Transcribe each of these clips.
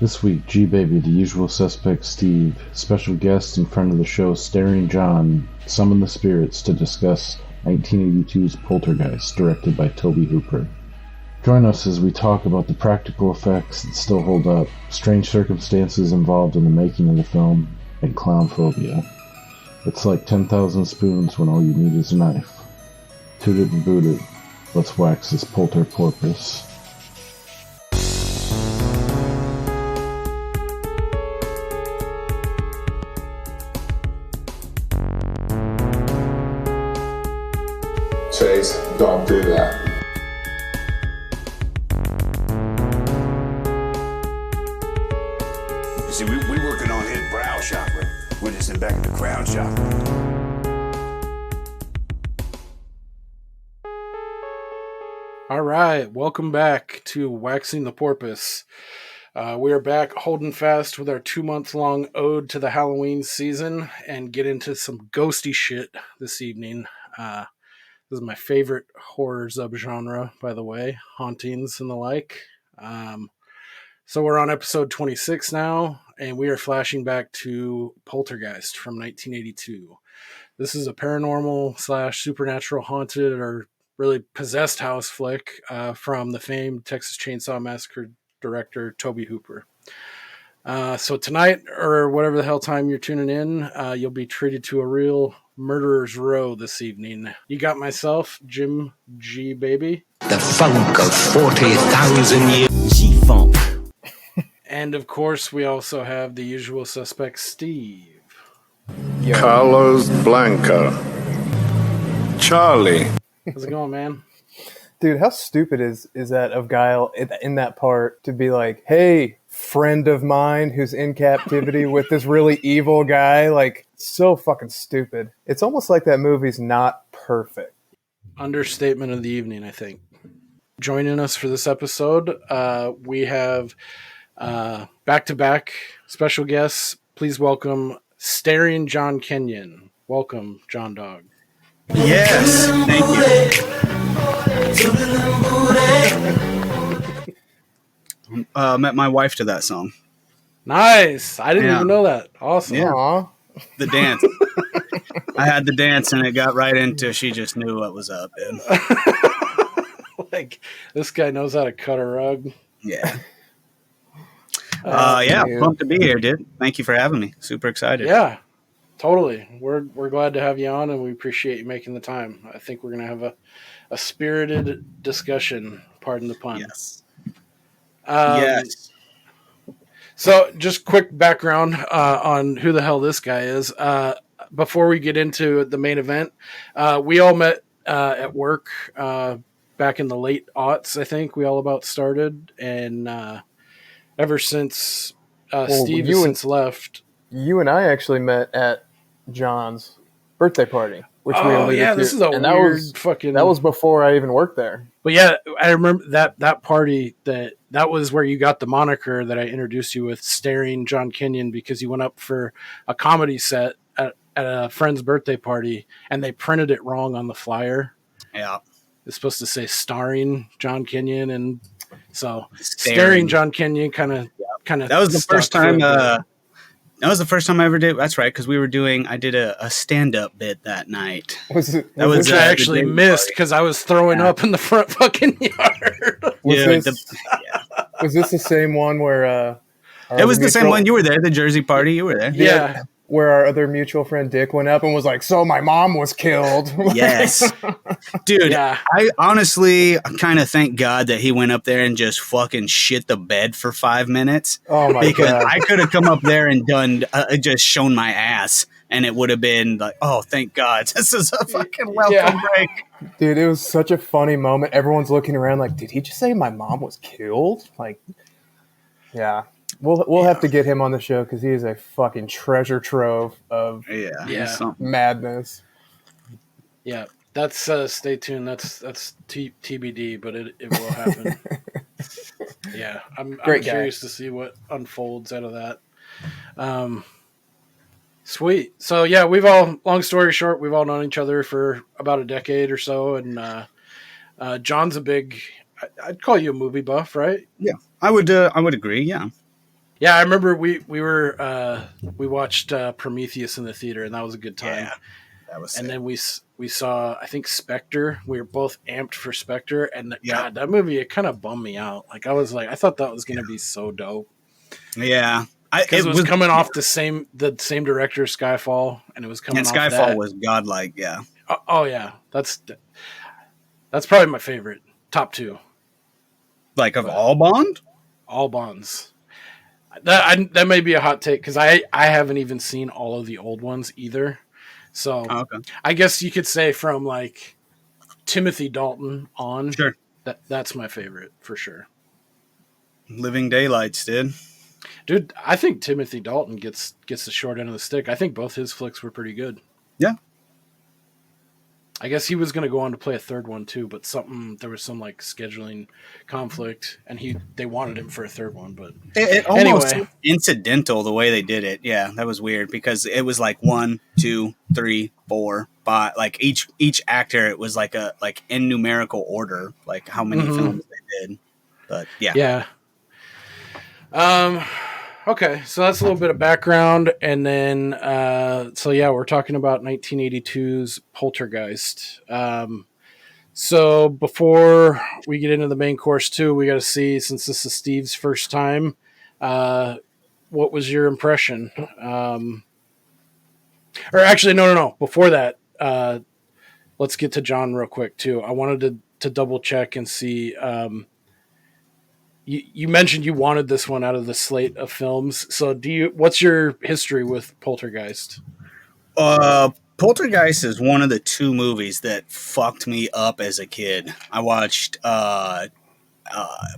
This week, G-Baby, the usual suspect Steve, special guest and friend of the show Staring John, summon the spirits to discuss 1982's Poltergeist, directed by Tobe Hooper. Join us as we talk about the practical effects that still hold up, strange circumstances involved in the making of the film, and clown phobia. It's like 10,000 spoons when all you need is a knife. Toot it and boot it. Let's wax this polter-porpoise. Chase, don't do that. You see, we working on his brow chakra. We're just in back of the crown chakra. All right, welcome back to Waxing the Porpoise. We are back holding fast with our 2-month-long ode to the Halloween season and get into some ghosty shit this evening. This is my favorite horror subgenre, by the way, hauntings and the like. So we're on episode 26 now, and we are flashing back to Poltergeist from 1982. This is a paranormal / supernatural haunted or really possessed house flick from the famed Texas Chainsaw Massacre director Tobe Hooper. So tonight, or whatever the hell time you're tuning in, you'll be treated to a real murderer's row this evening. You got myself, Jim G. Baby. The funk of 40,000 years. G-funk. And of course, we also have the usual suspect, Steve. Yo. Carlos Blanca. Charlie. How's it going, man? Dude, how stupid is that of Guile in that part to be like, hey, friend of mine who's in captivity with this really evil guy? Like, so fucking stupid. It's almost like that movie's not perfect. Understatement of the evening, I think. Joining us for this episode, we have back-to-back special guests. Please welcome Staring John Kenyon. Welcome, John Dog. Yes, thank you. Met my wife to that song. Nice. I didn't even know that. Awesome. Yeah. The dance. I had the dance and it got right into, she just knew what was up, dude. Like, this guy knows how to cut a rug. Yeah. Yeah, pumped to be here, dude. Thank you for having me. Super excited. Yeah, totally. We're glad to have you on, and we appreciate you making the time. I think we're going to have a spirited discussion, pardon the pun. Yes. Yes. So just quick background on who the hell this guy is. Before we get into the main event, we all met at work back in the late aughts, I think. We all about started, and ever since Steve has since left. You and I actually met at John's birthday party, which we alluded to. This is a and weird fucking. That was before I even worked there. But yeah, I remember that party. That was where you got the moniker that I introduced you with, Staring John Kenyon, because you went up for a comedy set at a friend's birthday party, and they printed it wrong on the flyer. Yeah, it's supposed to say Starring John Kenyon, and so Staring John Kenyon kind of. That was the first time. That was the first time I ever did. That's right, because I did a stand-up bit that night. Which I actually missed because I was throwing up in the front fucking yard. Was this the same one where? It was the same one. You were there, the Jersey party. You were there. Yeah. Where our other mutual friend Dick went up and was like, so my mom was killed. Yes. Dude, yeah. I honestly kind of thank God that he went up there and just fucking shit the bed for 5 minutes. Oh my God. Because I could have come up there and done, just shown my ass. And it would have been like, oh, thank God. This is a fucking welcome break. Dude, it was such a funny moment. Everyone's looking around like, did he just say my mom was killed? Like, yeah. We'll have to get him on the show because he is a fucking treasure trove of madness. Yeah, that's stay tuned. That's TBD, but it will happen. Yeah, I'm curious to see what unfolds out of that. Sweet. So yeah, long story short, we've all known each other for about a decade or so, and John's a big. I'd call you a movie buff, right? Yeah, I would agree. Yeah. Yeah, I remember we watched Prometheus in the theater, and that was a good time. Yeah, that was. And sick. then we saw, I think, Spectre. We were both amped for Spectre, and Yep. God, that movie, it kind of bummed me out. Like I thought that was going to be so dope. Yeah, Because it was coming off the same director, Skyfall, and it was coming and off Skyfall that. was godlike. Yeah. Oh yeah, that's probably my favorite, top 2. Like of all Bond. All Bonds. That may be a hot take because I haven't even seen all of the old ones either. So Okay. I guess you could say from like Timothy Dalton on. Sure. That's my favorite for sure. Living Daylights, Dude, I think Timothy Dalton gets the short end of the stick. I think both his flicks were pretty good. Yeah. I guess he was going to go on to play a third one too, but there was some like scheduling conflict, and they wanted him for a third one. But it almost anyway, incidental the way they did it. Yeah, that was weird because it was like 1, 2, 3, 4, 5. Like each actor, it was like in numerical order, like how many films they did. But yeah. Okay, so that's a little bit of background, and then we're talking about 1982's Poltergeist. So before we get into the main course too, we got to see, since this is Steve's first time, what was your impression? Or actually, no. Before that, let's get to John real quick too. I wanted to double check and see. You mentioned you wanted this one out of the slate of films. So what's your history with Poltergeist? Poltergeist is one of the 2 movies that fucked me up as a kid. I watched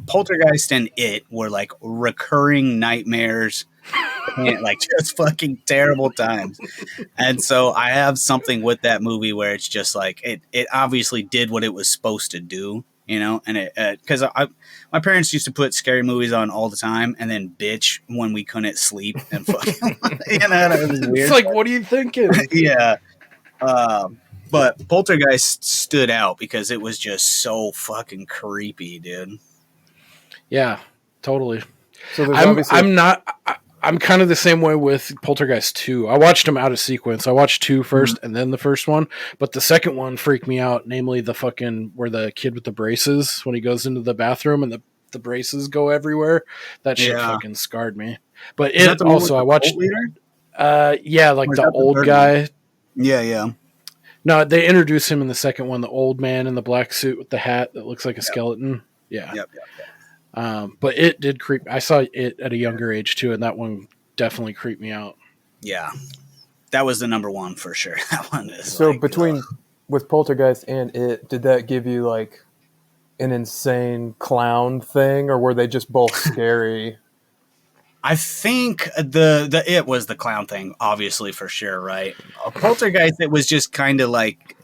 Poltergeist and It were like recurring nightmares and like just fucking terrible times. And so I have something with that movie where it's just like it obviously did what it was supposed to do. And it because my parents used to put scary movies on all the time and then bitch when we couldn't sleep and fucking that was weird. It's like, what are you thinking? Yeah. But Poltergeist stood out because it was just so fucking creepy, dude. Yeah, totally. So I'm kind of the same way with Poltergeist 2. I watched them out of sequence. I watched 2 first and then the first one, but the second one freaked me out, namely the fucking where the kid with the braces, when he goes into the bathroom and the braces go everywhere. That shit fucking scarred me. But it also, I watched like the old guy. Yeah. No, they introduce him in the second one, the old man in the black suit with the hat that looks like a skeleton. Yeah. Yep. But it did creep. I saw it at a younger age too, and that one definitely creeped me out. Yeah, that was the number one for sure. That one is so with Poltergeist and It, did that give you like an insane clown thing, or were they just both scary? I think the It was the clown thing, obviously, for sure, right? Poltergeist, it was just kind of like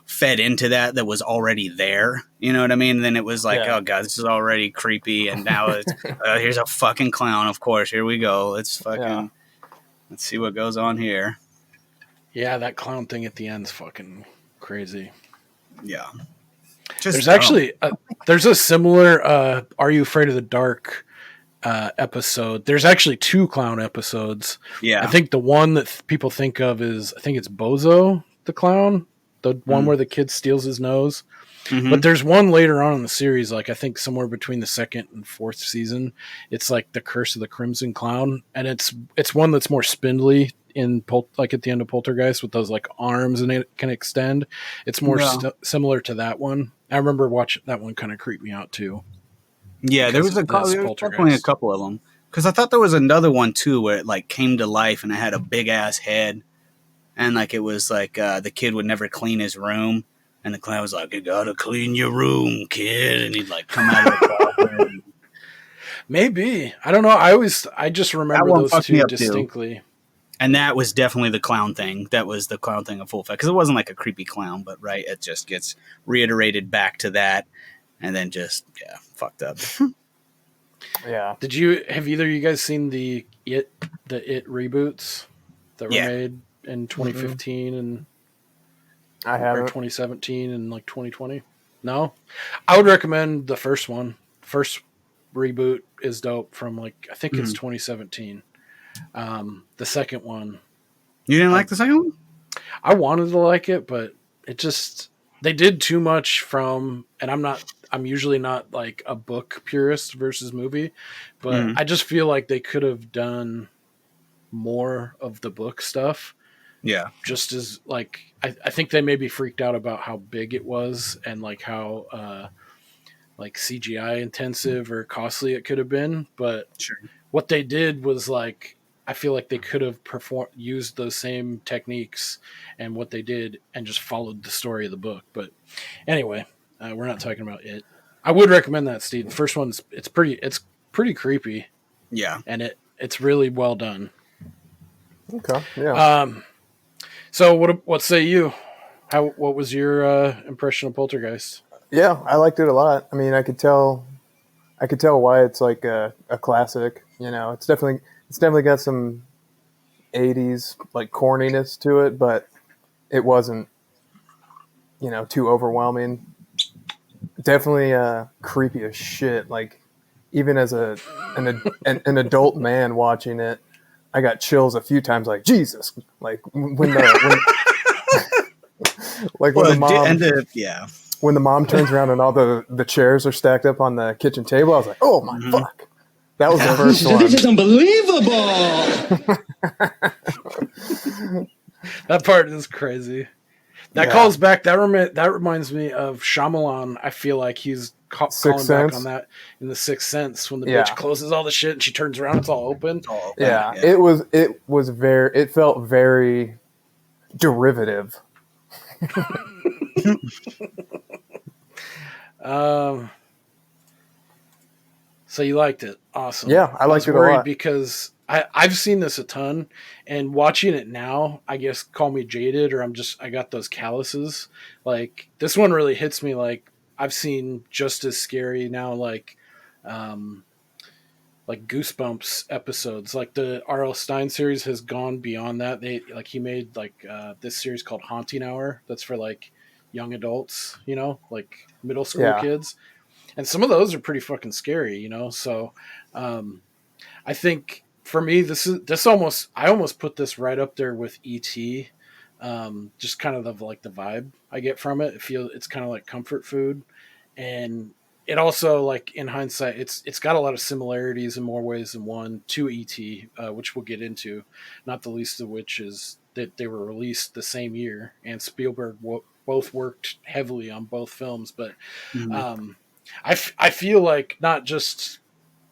fed into that was already there. You know what I mean? And then it was like, oh god, this is already creepy, and now it's here's a fucking clown. Of course, here we go. Let's see what goes on here. Yeah, that clown thing at the end's fucking crazy. Yeah, there's actually there's a similar Are You Afraid of the Dark episode. There's actually 2 clown episodes. Yeah, I think the one that people think of is, I think it's Bozo the clown, the one where the kid steals his nose. But there's one later on in the series, like I think somewhere between the 2nd and 4th season. It's like The Curse of the Crimson Clown, and it's one that's more spindly like at the end of Poltergeist with those like arms and it can extend. It's more similar to that one. I remember watching that one, kind of creeped me out too. Yeah, there was definitely a couple of them. Because I thought there was another one too where it like came to life and it had a big ass head, and like it was like the kid would never clean his room, and the clown was like, "You gotta clean your room, kid," and he'd like come out of the closet. Maybe, I don't know. I just remember those 2 distinctly. Too. And that was definitely the clown thing. That was the clown thing of full effect because it wasn't like a creepy clown, but right, it just gets reiterated back to that. And then just fucked up. Yeah. Have either of you guys seen the It reboots that were made in 2015 and I haven't. 2017 and like 2020? No, I would recommend the first one. reboot is dope from like I think it's 2017. The second one, You didn't like the second one? I wanted to like it, but it just they did too much from, and I'm usually not like a book purist versus movie, but I just feel like they could have done more of the book stuff. Yeah. Just as like I think they maybe freaked out about how big it was and like how like CGI intensive or costly it could have been, but Sure. what they did was like I feel like they could have used those same techniques and what they did and just followed the story of the book. But anyway, we're not talking about it. I would recommend that, Steve. The first one's it's pretty creepy. Yeah. And it's really well done. Okay. Yeah. So what say you? What was your impression of Poltergeist? Yeah, I liked it a lot. I mean, I could tell why it's like a classic. You know, it's definitely got some '80s like corniness to it, but it wasn't, you know, too overwhelming. Definitely creepy as shit. Like even as an adult man watching it, I got chills a few times. Like Jesus, like when like when the mom when the mom turns around and all the chairs are stacked up on the kitchen table, I was like, oh my fuck. That was the first one. This is unbelievable. That part is crazy. That calls back. That reminds me of Shyamalan. I feel like he's calling back on that in The Sixth Sense when the bitch closes all the shit and she turns around, it's all open. Yeah. It felt very derivative. So you liked it. Awesome. Yeah, I liked it a lot. Because I've seen this a ton, and watching it now, I guess call me jaded or I got those calluses. Like this one really hits me. Like I've seen just as scary now, like Goosebumps episodes. Like the R.L. Stine series has gone beyond that. He made like this series called Haunting Hour. That's for like young adults, you know, like middle school kids. And some of those are pretty fucking scary, you know? So, I think for me, I almost put this right up there with E.T. Just kind of like the vibe I get from it. It's kind of like comfort food. And it also, like in hindsight, it's got a lot of similarities in more ways than one to E.T., which we'll get into, not the least of which is that they were released the same year and Spielberg both worked heavily on both films. But, I feel like not just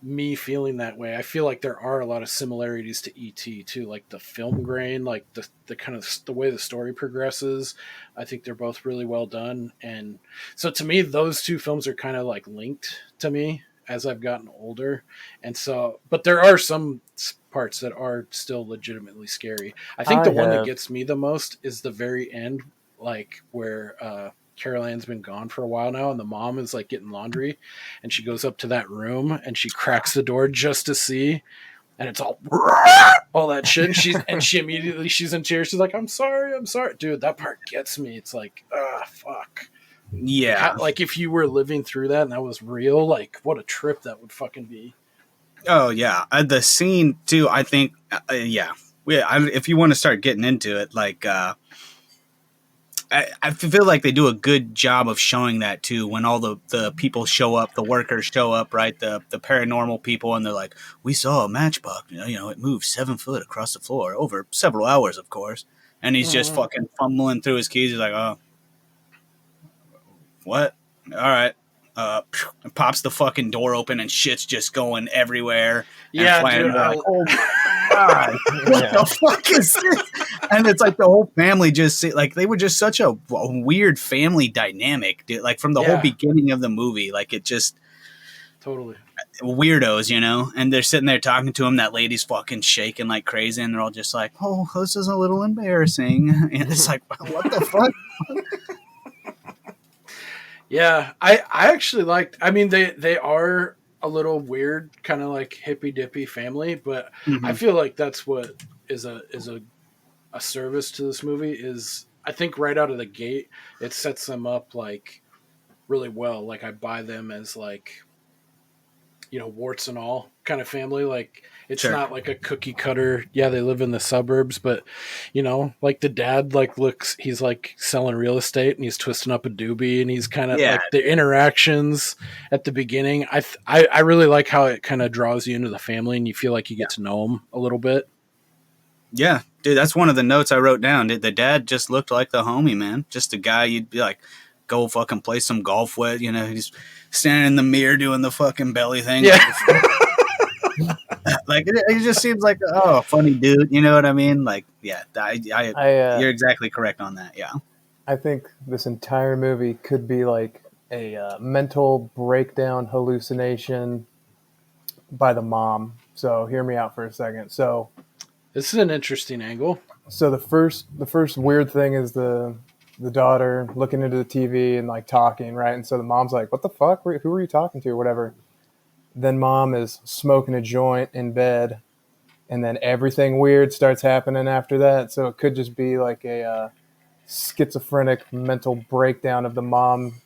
me feeling that way. I feel like there are a lot of similarities to E.T. too, like the film grain, like the kind of the way the story progresses. I think they're both really well done. And so to me, those two films are kind of like linked to me as I've gotten older. And so, but there are some parts that are still legitimately scary. I think the one that gets me the most is the very end, like where, Carol Ann's been gone for a while now, and the mom is like getting laundry, and she goes up to that room and she cracks the door just to see, and it's all that shit. And she immediately she's in tears. She's like, "I'm sorry, dude." That part gets me. It's like, fuck. Yeah. Like if you were living through that and that was real, like what a trip that would fucking be. Oh yeah, the scene too. I think, if you want to start getting into it, like. I feel like they do a good job of showing that too when all the people show up, the workers show up, right? The paranormal people, and they're like, we saw a matchbox, you know, it moved 7 foot across the floor over several hours, of course. And he's just fucking fumbling through his keys. He's like, oh, what? All right. And pops the fucking door open and shit's just going everywhere. Yeah, dude. Like, oh my God. What the fuck is this? And it's like the whole family like they were just such a weird family dynamic, dude. Like from the whole beginning of the movie, like it just totally weirdos, you know. And they're sitting there talking to him. That lady's fucking shaking like crazy, and they're all just like, "Oh, this is a little embarrassing." And it's like, what the fuck? Yeah, I actually liked. I mean, they are a little weird, kind of like hippy dippy family, but I feel like that's what is a service to this movie. Is I think right out of the gate it sets them up like really well. Like I buy them as like warts and all kind of family. Like it's Sure. not like a cookie cutter. Yeah, they live in the suburbs, but like the dad he's like selling real estate and he's twisting up a doobie and he's kind of like the interactions at the beginning. I really like how it kind of draws you into the family and you feel like you get to know them a little bit. Yeah, dude, that's one of the notes I wrote down. The dad just looked like the homie, man. Just a guy you'd be like, go fucking play some golf with. He's standing in the mirror doing the fucking belly thing. Yeah. Like it just seems like a funny dude. You know what I mean? Like, yeah, you're exactly correct on that. Yeah. I think this entire movie could be like a mental breakdown hallucination by the mom. So hear me out for a second. So this is an interesting angle. So the first weird thing is the daughter looking into the TV and like talking, right? And so the mom's like, "What the fuck? Who are you talking to?" Or whatever. Then mom is smoking a joint in bed, and then everything weird starts happening after that. So it could just be like a schizophrenic mental breakdown of the mom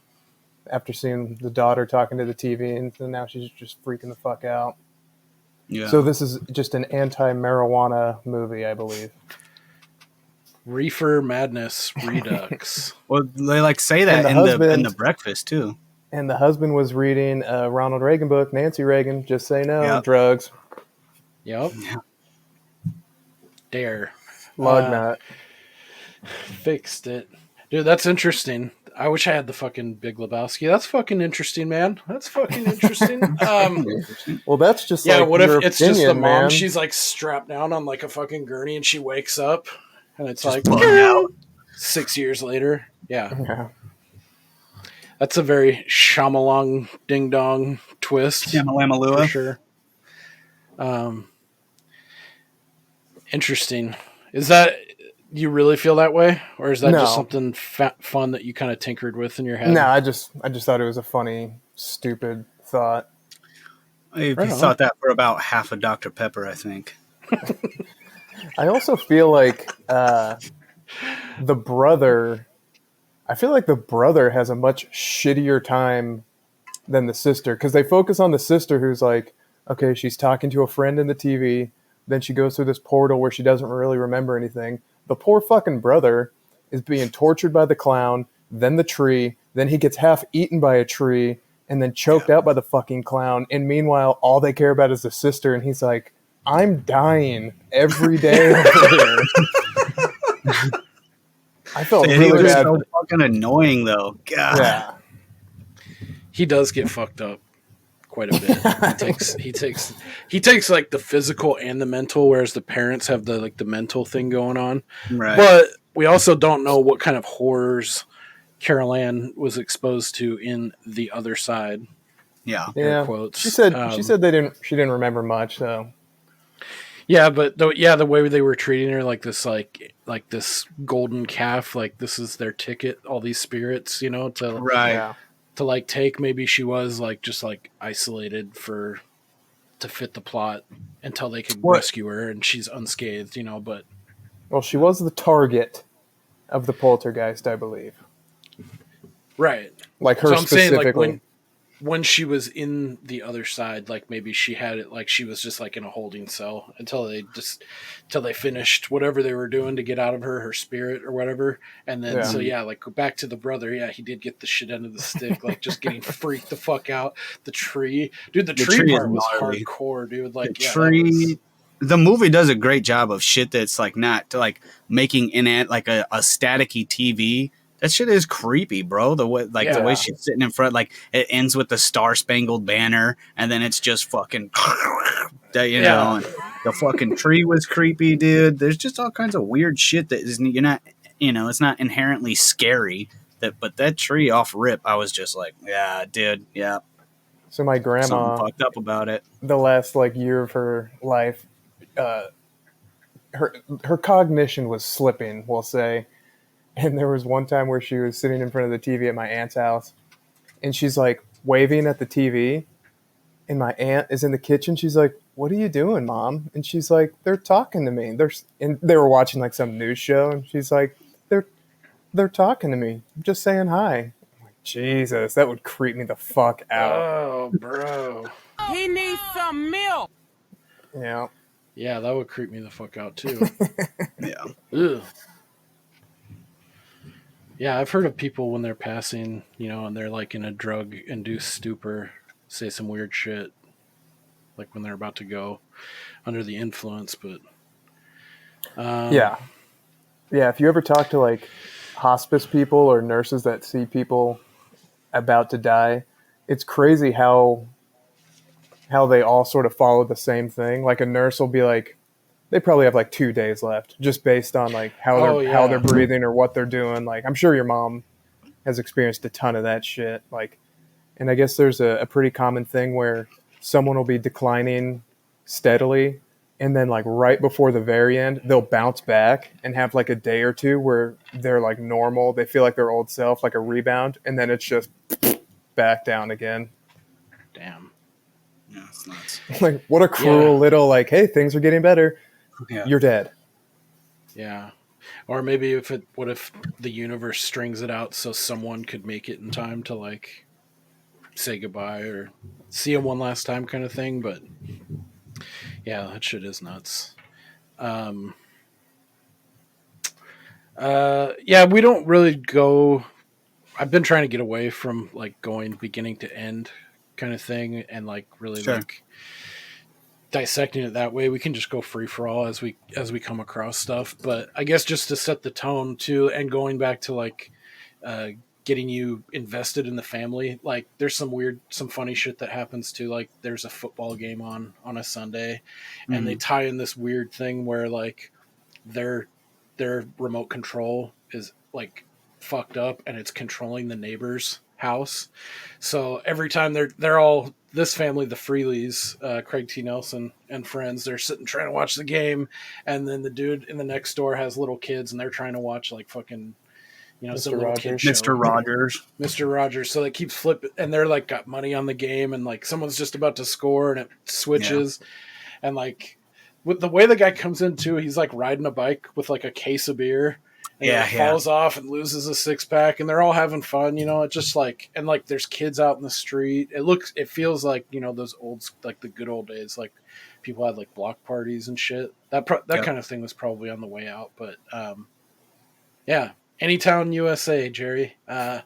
after seeing the daughter talking to the TV, and so now she's just freaking the fuck out. Yeah. So this is just an anti-marijuana movie, I believe. Reefer Madness Redux. Well, they say that in the breakfast too. And the husband was reading a Ronald Reagan book, Nancy Reagan, Just Say No, Drugs. Yep. Yeah. Dare. Log not. Fixed it. Dude, that's interesting. I wish I had the fucking Big Lebowski. That's fucking interesting, man. That's fucking interesting. Well, that's just what if it's opinion, just the mom? Man. She's like strapped down on like a fucking gurney and she wakes up and it's just like out 6 years later. Yeah. That's a very Shyamalan ding dong twist. Shyamalan for sure. Interesting. Is that you really feel that way, or is that just something fun that you kind of tinkered with in your head? No, I just thought it was a funny, stupid thought. I thought that for about half a Dr. Pepper, I think. I also feel like the brother has a much shittier time than the sister, because they focus on the sister who's like, okay, she's talking to a friend in the TV, then she goes through this portal where she doesn't really remember anything. The poor fucking brother is being tortured by the clown, then the tree, then he gets half eaten by a tree, and then choked out by the fucking clown. And meanwhile, all they care about is the sister, and he's like, I'm dying every day over here. I felt really bad. So fucking annoying, though. God. Yeah. He does get fucked up quite a bit. He takes like the physical and the mental, whereas the parents have the mental thing going on. Right. But we also don't know what kind of horrors Carol Ann was exposed to in The Other Side. Yeah. Yeah. Quotes. She said she didn't remember much, so. Yeah, but the way they were treating her like this golden calf, like this is their ticket, all these spirits, to right. Yeah. To take, maybe she was just isolated to fit the plot until they could rescue her and she's unscathed, but. Well, she was the target of the poltergeist, I believe. Right. Like her specifically. Saying, when she was in The Other Side, maybe she had it she was just in a holding cell until they finished whatever they were doing to get out of her spirit or whatever. And then, go back to the brother. Yeah, he did get the shit end of the stick, just getting freaked the fuck out. The tree. Dude, the tree part was hardcore, dude. The movie does a great job of shit that's not making a staticky TV. That shit is creepy, bro. The way the way she's sitting in front, it ends with the Star Spangled Banner, and then it's just fucking, and the fucking tree was creepy, dude. There's just all kinds of weird shit that is it's not inherently scary. But that tree off rip, I was just like, yeah, dude, yeah. So my grandma something fucked up about it. The last year of her life, her cognition was slipping, we'll say. And there was one time where she was sitting in front of the TV at my aunt's house, and she's waving at the TV, and my aunt is in the kitchen. She's like, "What are you doing, Mom?" And she's like, "They're talking to me." They were watching some news show, and she's like, "They're talking to me. I'm just saying hi." I'm like, Jesus, that would creep me the fuck out. Oh, bro. He needs some milk. Yeah. Yeah, that would creep me the fuck out too. Yeah. Ugh. Yeah, I've heard of people when they're passing, and they're like in a drug-induced stupor, say some weird shit, like when they're about to go under the influence. But Yeah. Yeah. If you ever talk to like hospice people or nurses that see people about to die, it's crazy how they all sort of follow the same thing. Like a nurse will be like, they probably have like 2 days left, just based on like how they're breathing or what they're doing. Like I'm sure your mom has experienced a ton of that shit. Like, and I guess there's a pretty common thing where someone will be declining steadily, and then like right before the very end, they'll bounce back and have like a day or two where they're like normal. They feel like their old self, like a rebound, and then it's just back down again. damn. Yeah, it's nuts. Like what a cruel little like, hey, things are getting better. Yeah. You're dead. Yeah. Or maybe what if the universe strings it out so someone could make it in time to like say goodbye or see him one last time kind of thing. But yeah, that shit is nuts. Yeah, we don't really go. I've been trying to get away from like going beginning to end kind of thing and like really like dissecting it that way. We can just go free for all as we come across stuff. But I guess just to set the tone too, and going back to like getting you invested in the family. Like there's some funny shit that happens too. Like there's a football game on a Sunday, and they tie in this weird thing where like their remote control is like fucked up and it's controlling the neighbor's house. So every time they're all this family, the Freelys, Craig T. Nelson and friends, they're sitting trying to watch the game, and then the dude in the next door has little kids and they're trying to watch like fucking some little kid show. Mr. Rogers. So they keep flipping, and they're like got money on the game, and like someone's just about to score, and it switches, and like with the way the guy comes in too, he's like riding a bike with like a case of beer, and he falls off and loses a 6-pack, and they're all having fun. It's just like, and like there's kids out in the street. It feels like those old, like the good old days, like people had like block parties and shit. That kind of thing was probably on the way out, but yeah. Anytown, USA, Jerry. So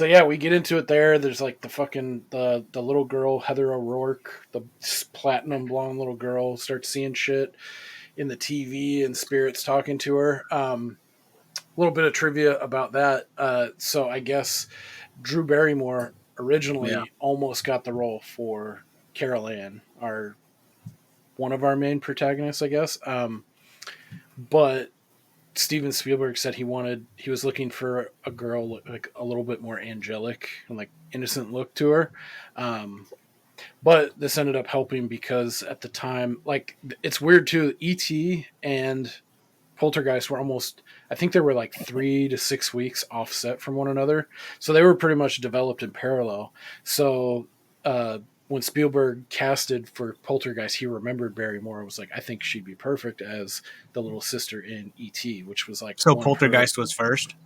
yeah, we get into it there. There's like the fucking the little girl, Heather O'Rourke, the platinum blonde little girl, starts seeing shit in the TV and spirits talking to her. A little bit of trivia about that. So I guess Drew Barrymore originally almost got the role for Carol Ann, one of our main protagonists, I guess. But Steven Spielberg said he was looking for a girl like a little bit more angelic and like innocent look to her. But this ended up helping because at the time, like it's weird too, E.T. and Poltergeist were I think they were like 3 to 6 weeks offset from one another. So they were pretty much developed in parallel. So, when Spielberg casted for Poltergeist, he remembered Barrymore and was like, I think she'd be perfect as the little sister in E.T., which was like... So Poltergeist was first?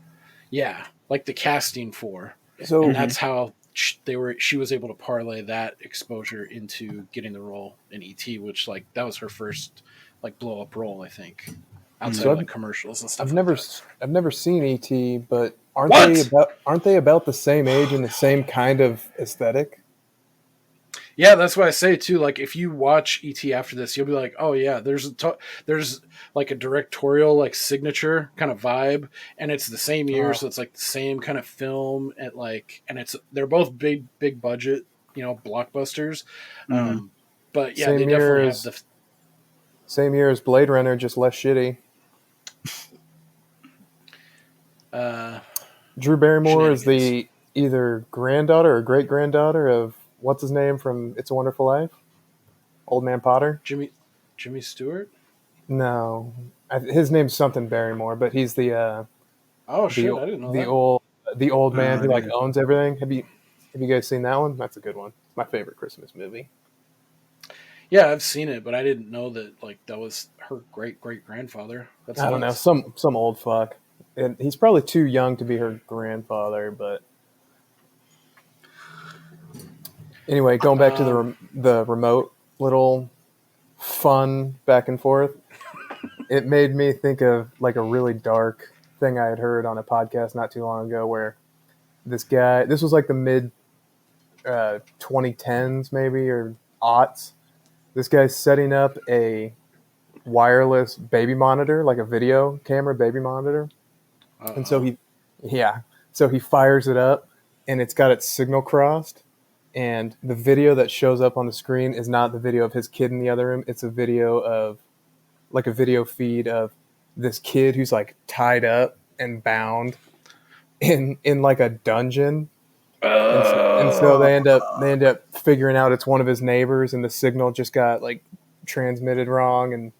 Yeah, like the casting for. So, and that's how she was able to parlay that exposure into getting the role in E.T., which like that was her first like blow up role, I think. Outside of like commercials and stuff. I've never seen E.T., but aren't they about the same age and the same kind of aesthetic? Yeah, that's what I say too. Like, if you watch E.T. after this, you'll be like, "Oh yeah, there's like a directorial like signature kind of vibe, and it's the same year, so it's like the same kind of film, and they're both big budget, blockbusters. But yeah, they definitely have the same year as Blade Runner, just less shitty. Drew Barrymore is the either granddaughter or great granddaughter of what's his name from It's a Wonderful Life? Old Man Potter? Jimmy Stewart? No. His name's something Barrymore, but he's the I didn't know the old man who like owns everything. Have you guys seen that one? That's a good one. It's my favorite Christmas movie. Yeah, I've seen it, but I didn't know that like that was her great grandfather. I don't know, some old fuck. And he's probably too young to be her grandfather, but Anyway, going back to the remote little fun back and forth, it made me think of like a really dark thing I had heard on a podcast not too long ago where this was like the mid 2010s maybe or aughts. This guy's setting up a wireless baby monitor, like a video camera baby monitor. And so he fires it up and it's got its signal crossed. And the video that shows up on the screen is not the video of his kid in the other room. It's a video feed of this kid who's like tied up and bound in like a dungeon. And so they end up figuring out it's one of his neighbors, and the signal just got like transmitted wrong. And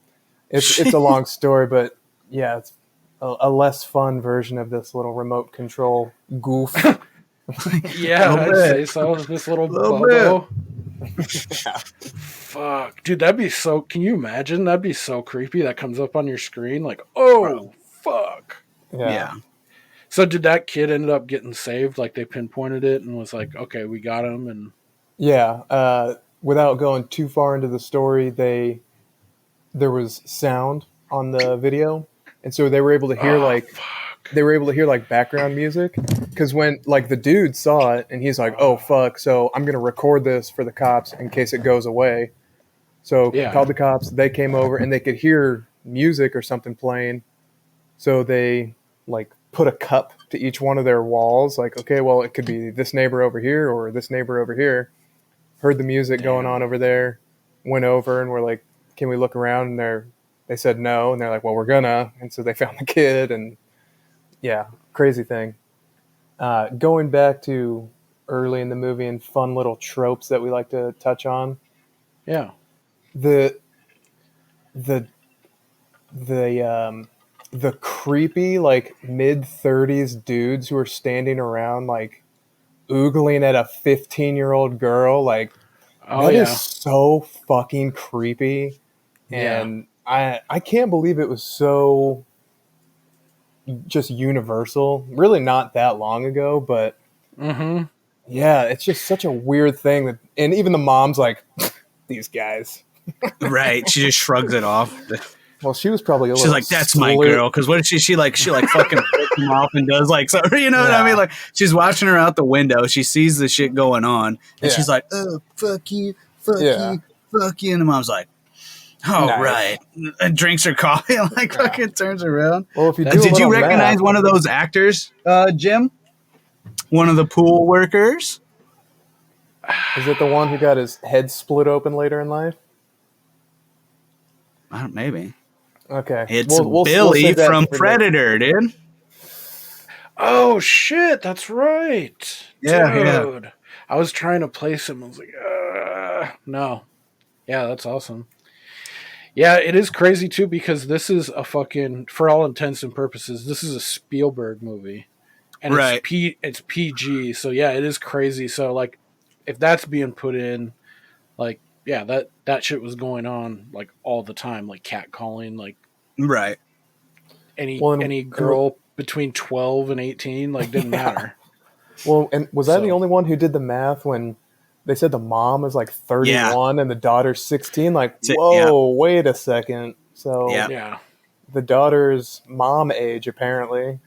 it's a long story, but yeah, it's a less fun version of this little remote control goof. Yeah, I'd say so. This little Bobo. Fuck. Dude, that'd be so... Can you imagine? That'd be so creepy. That comes up on your screen. Like, oh, fuck. Yeah. So did that kid end up getting saved? Like, they pinpointed it and was like, okay, we got him. And Yeah. Without going too far into the story, there was sound on the video. And so they were able to hear background music, because when like the dude saw it and he's like, oh fuck, so I'm gonna record this for the cops in case it goes away. So he called the cops, they came over and they could hear music or something playing, so they like put a cup to each one of their walls, like, okay, well, it could be this neighbor over here or this neighbor over here. Heard the music going on over there, went over and were like, can we look around? And they said no, and they're like, well, we're gonna. And so they found the kid, and yeah, crazy thing. Going back to early in the movie and fun little tropes that we like to touch on. yeah. The creepy like mid-30s dudes who are standing around like oogling at a 15-year-old girl, like that is so fucking creepy. And I can't believe it was so just universal. Really not that long ago, but yeah, it's just such a weird thing that, and even the mom's like, these guys. Right. She just shrugs it off. Well, she was probably She's like, that's my girl. Because what if she fucking flips him off and does like, so, you know what I mean? Like, she's watching her out the window. She sees the shit going on. And she's like, oh, fuck you, fuck you, fuck you. And the mom's like, oh, right. And drinks her coffee and like fucking turns around. Well, if you did you recognize one of those actors, Jim? One of the pool workers? Is it the one who got his head split open later in life? Maybe. Okay. It's Billy from Predator, dude. Oh, shit. That's right. Yeah. Dude. I was trying to place him. I was like, no. Yeah, that's awesome. Yeah, it is crazy, too, because this is a fucking, for all intents and purposes, this is a Spielberg movie. And it's PG. So, yeah, it is crazy. So, like, if that's being put in, like, yeah, that shit was going on like all the time, like catcalling, like any girl between 12 and 18, like didn't matter. Well, and was that the only one who did the math when they said the mom is like 31 and the daughter's 16? Like, whoa, wait a second. So the daughter's mom age apparently.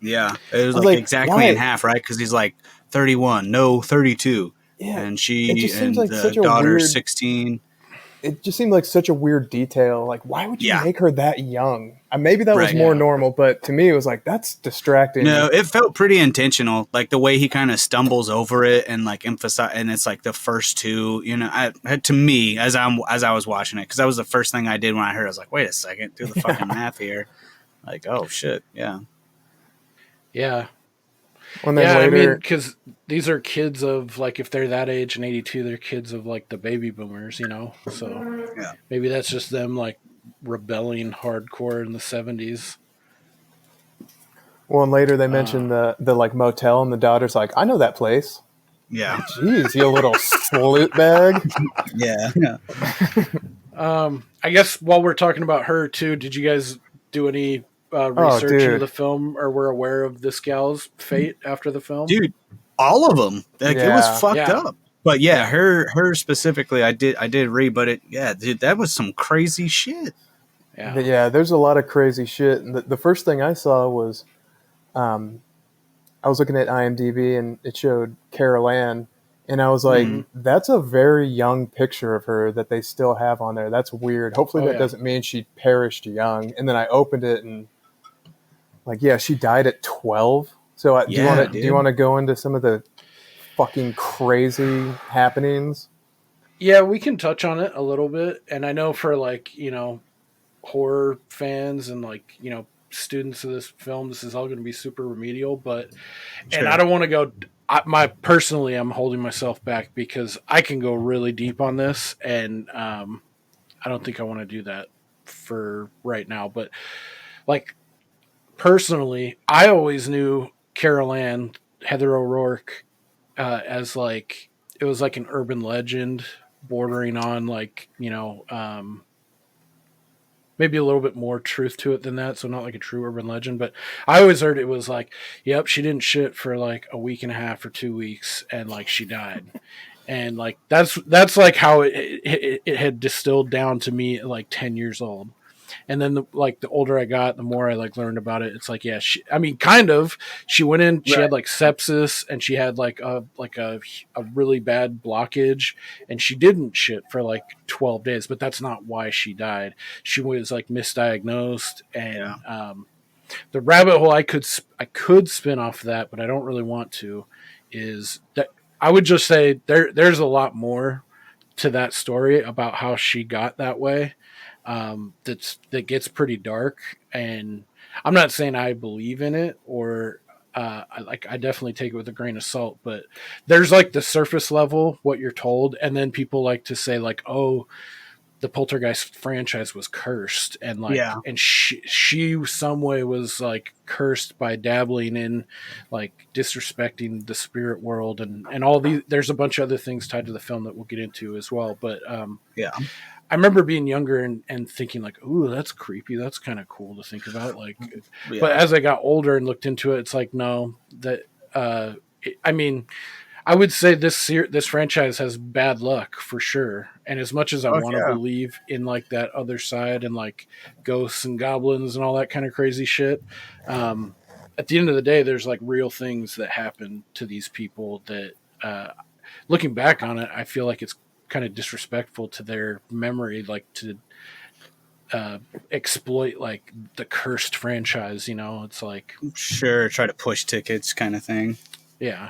Yeah, it was like exactly in half, right? Because he's like 31, no 32. Yeah, and the daughter's 16. It just seemed like such a weird detail. Like, why would you make her that young? Maybe that was more normal, but to me, it was like, that's distracting. No, it felt pretty intentional. Like the way he kind of stumbles over it and like emphasize, and it's like the first two. You know, to me as I was watching it, because that was the first thing I did when I heard. I was like, wait a second, do the fucking math here. Like, oh shit, yeah. I mean, because these are kids of, like, if they're that age in 82, they're kids of, like, the baby boomers, you know? So maybe that's just them, like, rebelling hardcore in the 70s. Well, and later they mentioned the like, motel, and the daughter's like, I know that place. Yeah. Jeez, you little sloot bag. Yeah. I guess while we're talking about her, too, did you guys do any research into the film, or were aware of this gal's fate after the film? Dude, all of them. Like, it was fucked up. But yeah, her specifically, I did read, but dude, that was some crazy shit. Yeah. But yeah, there's a lot of crazy shit. And the first thing I saw was, I was looking at IMDb and it showed Carol Ann, and I was like, that's a very young picture of her that they still have on there. That's weird. Hopefully that doesn't mean she perished young. And then I opened it and like, yeah, she died at 12. So do you want to go into some of the fucking crazy happenings? Yeah, we can touch on it a little bit. And I know for like, horror fans and like, students of this film, this is all going to be super remedial, but and I don't want to go personally I'm holding myself back because I can go really deep on this, and I don't think I want to do that for right now. But like personally, I always knew Carol Ann, Heather O'Rourke, as like it was like an urban legend bordering on like maybe a little bit more truth to it than that, so not like a true urban legend. But I always heard it was like, yep, she didn't shit for like a week and a half or 2 weeks, and like she died, and like that's like how it had distilled down to me at like 10 years old. And then the older I got, the more I like learned about it. It's like, yeah, kind of. She went in, she had like sepsis, and she had like a really bad blockage, and she didn't shit for like 12 days. But that's not why she died. She was like misdiagnosed, and the rabbit hole I could spin off of that, but I don't really want to. Is that I would just say there's a lot more to that story about how she got that way. That gets pretty dark, and I'm not saying I believe in it or I definitely take it with a grain of salt, but there's like the surface level what you're told, and then people like to say like, oh, the Poltergeist franchise was cursed, and like and she some way was like cursed by dabbling in like disrespecting the spirit world and all these. There's a bunch of other things tied to the film that we'll get into as well, but I remember being younger and thinking like, ooh, that's creepy. That's kind of cool to think about. Like, but as I got older and looked into it, it's like, no, that, I would say this franchise has bad luck for sure. And as much as I want to believe in like that other side and like ghosts and goblins and all that kind of crazy shit, at the end of the day, there's like real things that happen to these people that, looking back on it, I feel like it's kind of disrespectful to their memory, like to exploit like the cursed franchise. It's like try to push tickets kind of thing. Yeah.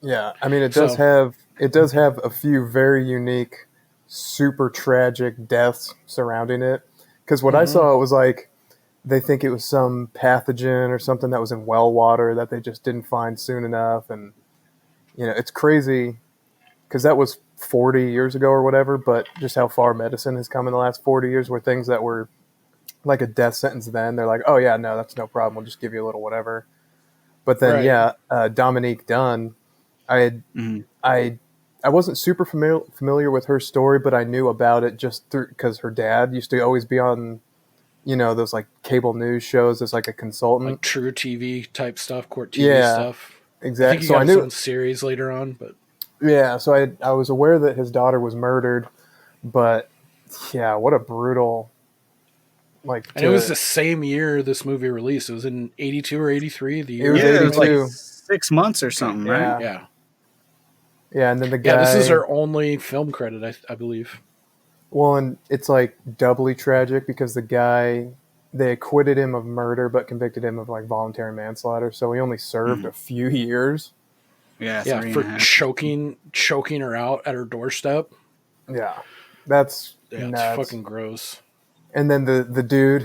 I mean, it does have a few very unique, super tragic deaths surrounding it. Because what I saw, it was like they think it was some pathogen or something that was in well water that they just didn't find soon enough, and it's crazy because that was 40 years ago or whatever, but just how far medicine has come in the last 40 years, where things that were like a death sentence then, they're like, oh yeah, no, that's no problem. We'll just give you a little whatever. But then, Dominique Dunn, I wasn't super familiar with her story, but I knew about it just because her dad used to always be on, those like cable news shows as like a consultant. Like True TV type stuff, Court TV stuff. Exactly. I think he got his own series later on, but... Yeah, so I was aware that his daughter was murdered, but yeah, what a brutal And it was the same year this movie released. It was in 82 or 83. The year it was like 6 months or something, right? Yeah. Yeah, and then the guy. Yeah, this is her only film credit, I believe. Well, and it's like doubly tragic because the guy, they acquitted him of murder but convicted him of like voluntary manslaughter, so he only served a few years. Yeah, for choking her out at her doorstep. Yeah, that's nuts. It's fucking gross. And then the dude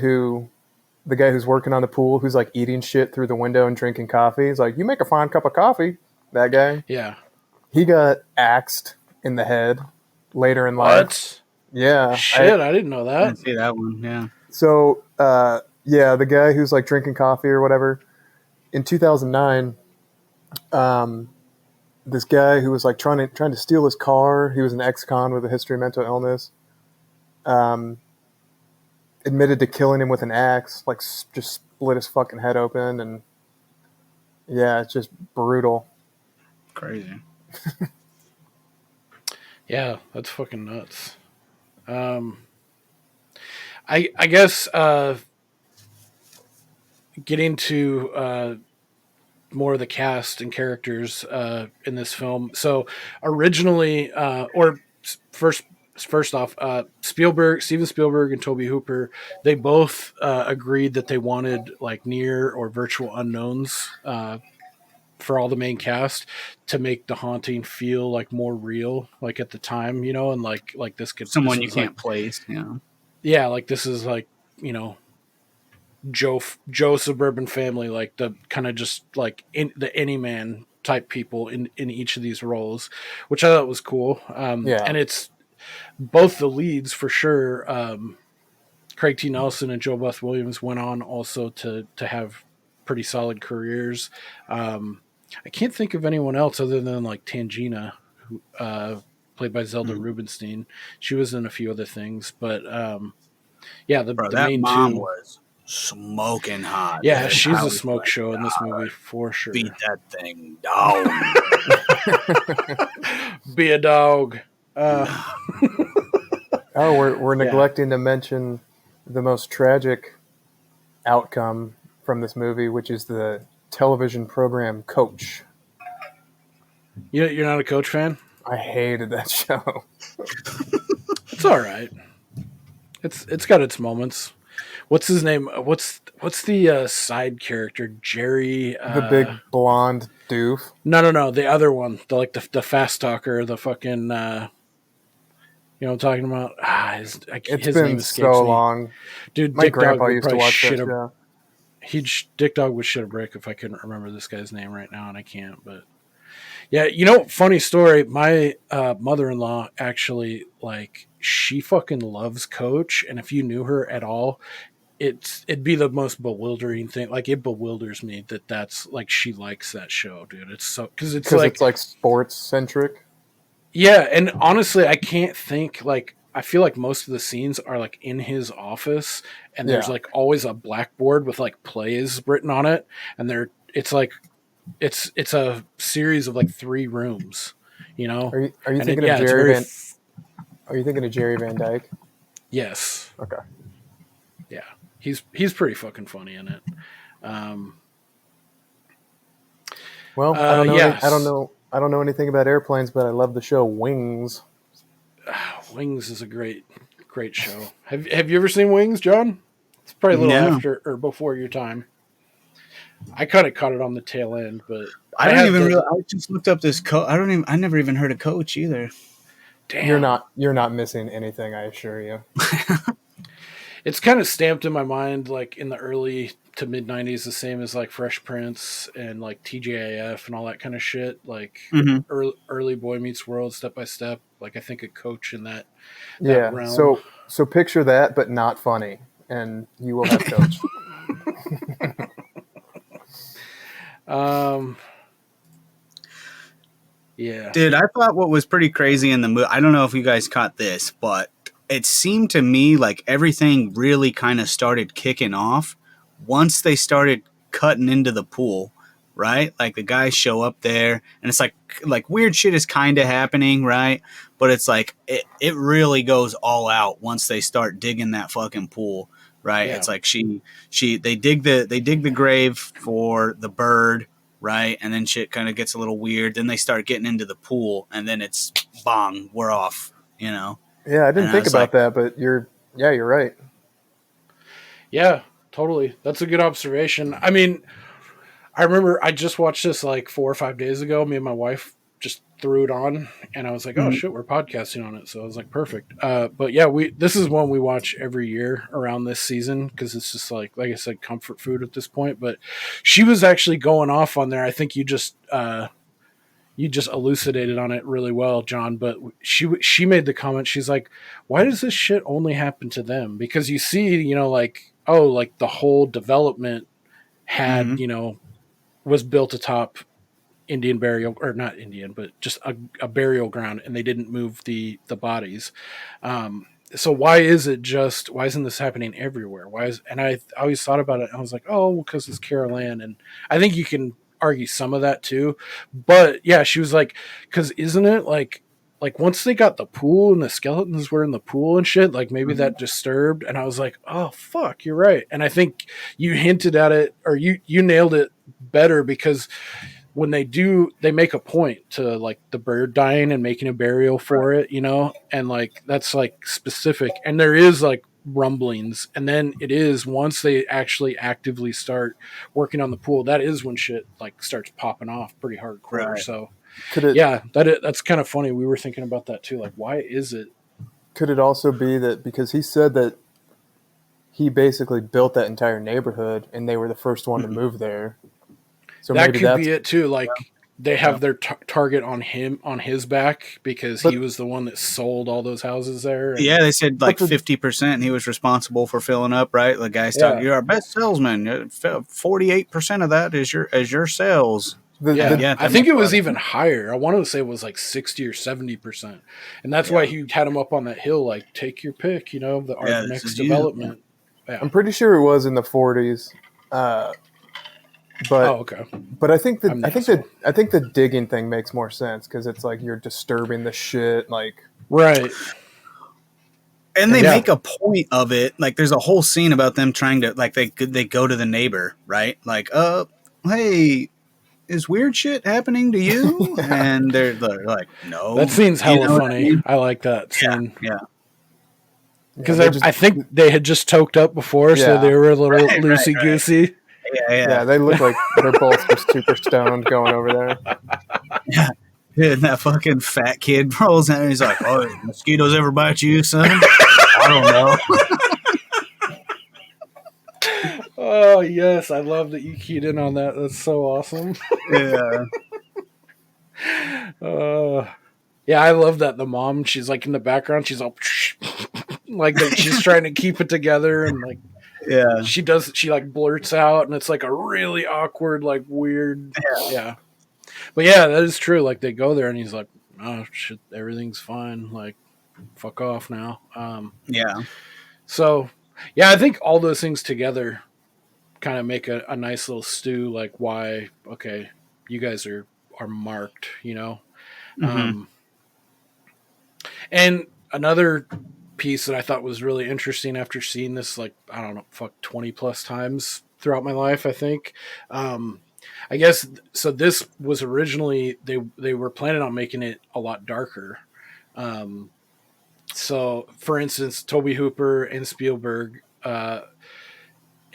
the guy who's working on the pool, who's like eating shit through the window and drinking coffee, he's like, "You make a fine cup of coffee." That guy. Yeah. He got axed in the head later in life. What? Yeah. Shit, I didn't know that. I didn't see that one. Yeah. So, the guy who's like drinking coffee or whatever, in 2009, this guy who was like trying to steal his car, he was an ex-con with a history of mental illness, admitted to killing him with an axe, like just split his fucking head open, and yeah, it's just brutal. Crazy. Yeah, that's fucking nuts. I guess getting to more of the cast and characters in this film. So originally, first off, Steven Spielberg and Tobe Hooper, they both agreed that they wanted like near or virtual unknowns for all the main cast to make the haunting feel like more real, like at the time, and like this Someone you was like, can't place. yeah, like this is like, you know, Joe suburban family, like the kind of just like the any man type people in each of these roles, which I thought was cool. Yeah. And it's both the leads for sure. Craig T. Nelson and Joe Beth Williams went on also to have pretty solid careers. I can't think of anyone else other than like Tangina, who played by Zelda Rubinstein. She was in a few other things, but yeah, the That main mom two was smoking hot. Yeah, dude. she's I a was smoke like, show in this movie for sure. beat that thing down. Be a dog. Oh, we're neglecting to mention the most tragic outcome from this movie, which is the television program Coach. You're not a Coach fan? I hated that show. It's all right. It's got its moments. What's his name? What's the side character? Jerry. The big blonde doof. No. The other one. The fast talker. The fucking. You know what I'm talking about? His It's name been escapes so me. long. Dude, My Dick grandpa Dog would used to probably watch that shit a show. Dick Dog would shit a brick if I couldn't remember this guy's name right now, and I can't. But yeah, funny story. My mother-in-law actually, like, she fucking loves Coach, and if you knew her at all, it'd be the most bewildering thing. Like, it bewilders me that's like she likes that show, dude. It's so because it's like sports centric. yeah, and honestly, I can't think like. I feel like most of the scenes are like in his office, and there's like always a blackboard with like plays written on it, and it's a series of like 3 rooms, you know. Are you And thinking of Jerry Van? Are you thinking of Jerry Van Dyke? Yes. Okay. Yeah, he's pretty fucking funny in it. Well, I don't know. yes. I don't know anything about airplanes, but I love the show Wings. Wings is a great show. Have you ever seen Wings, John? It's probably a little No. after or before your time. I kind of caught it on the tail end, but I don't even realize. I just looked up this coach. I never even heard of Coach either. Damn. You're not missing anything, I assure you. It's kind of stamped in my mind, like in the early to mid '90s, the same as like Fresh Prince and like TJIF and all that kind of shit. Like early Boy Meets World, Step by Step. Like I think a Coach in that realm. So picture that, but not funny, and you will have Coach. Yeah. Dude, I thought what was pretty crazy in the movie, I don't know if you guys caught this, but it seemed to me like everything really kind of started kicking off once they started cutting into the pool, right? Like the guys show up there and it's like weird shit is kind of happening, right? But it's like it really goes all out once they start digging that fucking pool, right? Yeah. It's like they dig the grave for the bird, right? And then shit kind of gets a little weird. Then they start getting into the pool, and then it's bong, we're off, you know? Yeah, I didn't think about that, but you're right. Yeah, totally. That's a good observation. I mean, I remember I just watched this like 4 or 5 days ago. Me and my wife just threw it on, and I was like, oh shit, we're podcasting on it. So I was like, perfect. But yeah, this is one we watch every year around this season because it's just like I said, comfort food at this point. But she was actually going off on there. I think you just elucidated on it really well, John. But she made the comment. She's like, why does this shit only happen to them? Because you see, like, oh, like the whole development had, was built atop Indian burial, or not Indian, but just a burial ground, and they didn't move the bodies. So why isn't this happening everywhere? And I always thought about it. And I was like, oh, well, because it's Carol Ann. And I think you can argue some of that too. But yeah, she was like, because isn't it like like once they got the pool and the skeletons were in the pool and shit, like maybe that disturbed. And I was like, oh fuck, you're right. And I think you hinted at it, or you nailed it better, because when they make a point to like the bird dying and making a burial for it, you know, and like that's like specific, and there is like rumblings, and then it is once they actually actively start working on the pool, that is when shit like starts popping off pretty hardcore. Right. So Could that's kind of funny. We were thinking about that too. Like, why is it? Could it also be that because he said that he basically built that entire neighborhood and they were the first one to move there? So That maybe could that's be it too. Like they have their target on his back because he was the one that sold all those houses there. Yeah, they said like 50%. He was responsible for filling up. Right, the guy's talking. You're our best salesman. 48% of that is your sales. I think it was even higher. I wanted to say it was like 60 or 70%, and that's why he had him up on that hill. Like, take your pick, you know, our next development. Yeah. I'm pretty sure it was in the 40s. But okay. But I think the digging thing makes more sense because it's like you're disturbing the shit, like right. And they make a point of it. Like, there's a whole scene about them trying to like they go to the neighbor, right? Like, hey, is weird shit happening to you? And they're like, no. That scene's hella funny. I like that scene. Yeah. Because I think they had just toked up before, so they were a little loosey goosey. Yeah, they look like they're both just super stoned going over there. Yeah. And that fucking fat kid rolls out and he's like, oh, mosquitoes ever bite you, son? I don't know. Oh, yes. I love that you keyed in on that. That's so awesome. Yeah. Yeah, I love that. The mom, she's like in the background. She's all like she's trying to keep it together and like. Yeah, she like blurts out and it's like a really awkward, like weird. Yeah. But yeah, that is true. Like they go there and he's like, oh shit, everything's fine. Like, fuck off now. Yeah. So yeah, I think all those things together kind of make a nice little stew. Like why, okay, you guys are marked, you know? And another piece that I thought was really interesting after seeing this, like, I don't know, 20 plus times throughout my life, I think. I guess, so this was originally, they were planning on making it a lot darker. So, for instance, Tobe Hooper and Spielberg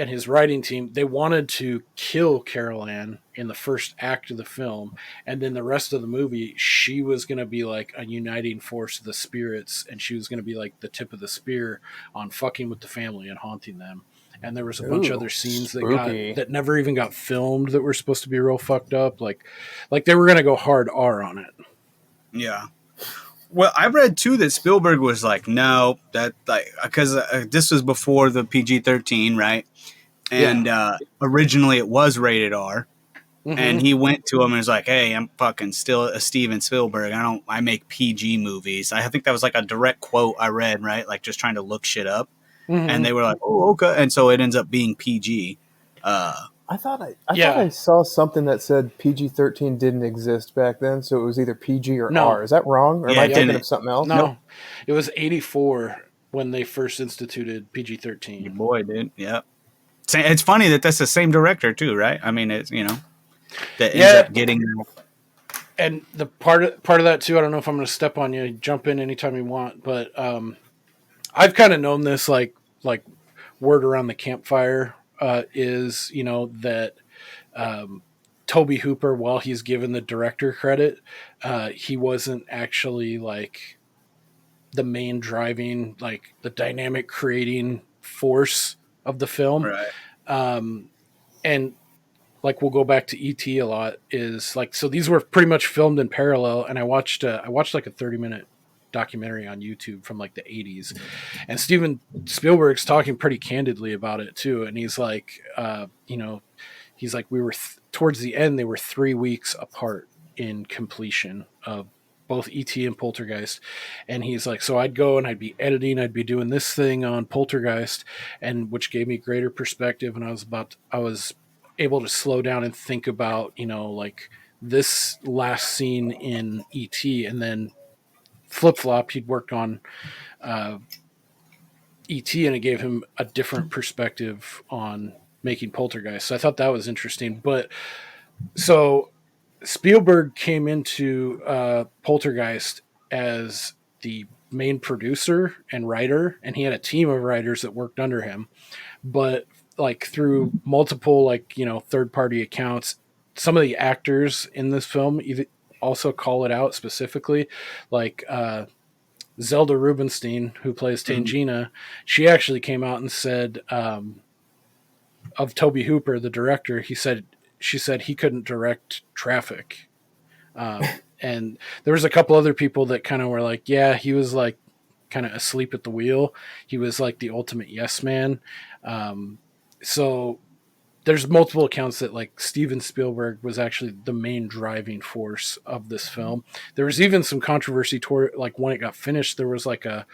and his writing team, they wanted to kill Carol Ann in the first act of the film, and then the rest of the movie, she was going to be like a uniting force of the spirits, and she was going to be like the tip of the spear on fucking with the family and haunting them. And there was a bunch of other scenes that never even got filmed that were supposed to be real fucked up, like they were going to go hard R on it. Yeah. Well, I read too that Spielberg was like, no, that like because this was before the PG-13, right? And originally it was rated R. And he went to him and was like, hey, I'm fucking still a Steven Spielberg. I make PG movies. I think that was like a direct quote I read, right? Like just trying to look shit up. And they were like, oh, okay. And so it ends up being PG. I thought I saw something that said PG-13 didn't exist back then, so it was either PG or R. Is that wrong? Or am I thinking of something else? No, it was 1984 when they first instituted PG-13. Your boy, dude. Yep. It's funny that that's the same director too, right? I mean, it's that ends up getting. And the part of that too, I don't know if I'm going to step on you. Jump in anytime you want, but I've kind of known this like word around the campfire is that Tobe Hooper, while he's given the director credit, he wasn't actually like the main driving, like the dynamic creating force of the film. Right. And like we'll go back to E.T. a lot, is like, so these were pretty much filmed in parallel, and I watched like a 30-minute documentary on YouTube from like the 80s, and Steven Spielberg's talking pretty candidly about it too, and he's like he's like, we were towards the end, they were 3 weeks apart in completion of both E.T. and Poltergeist, and he's like, so I'd go and I'd be editing, I'd be doing this thing on Poltergeist, and which gave me greater perspective, and I was able to slow down and think about like this last scene in E.T. and then flip-flop. He'd worked on E.T. and it gave him a different perspective on making Poltergeist. So I thought that was interesting. But so Spielberg came into Poltergeist as the main producer and writer, and he had a team of writers that worked under him. But like through multiple third-party accounts, some of the actors in this film also call it out specifically, like Zelda Rubinstein, who plays Tangina. She actually came out and said of Tobe Hooper, the director, she said he couldn't direct Traffic. And there was a couple other people that kind of were like, yeah, he was like kind of asleep at the wheel. He was like the ultimate yes man. So there's multiple accounts that like Steven Spielberg was actually the main driving force of this film. There was even some controversy toward, like, when it got finished, there was like a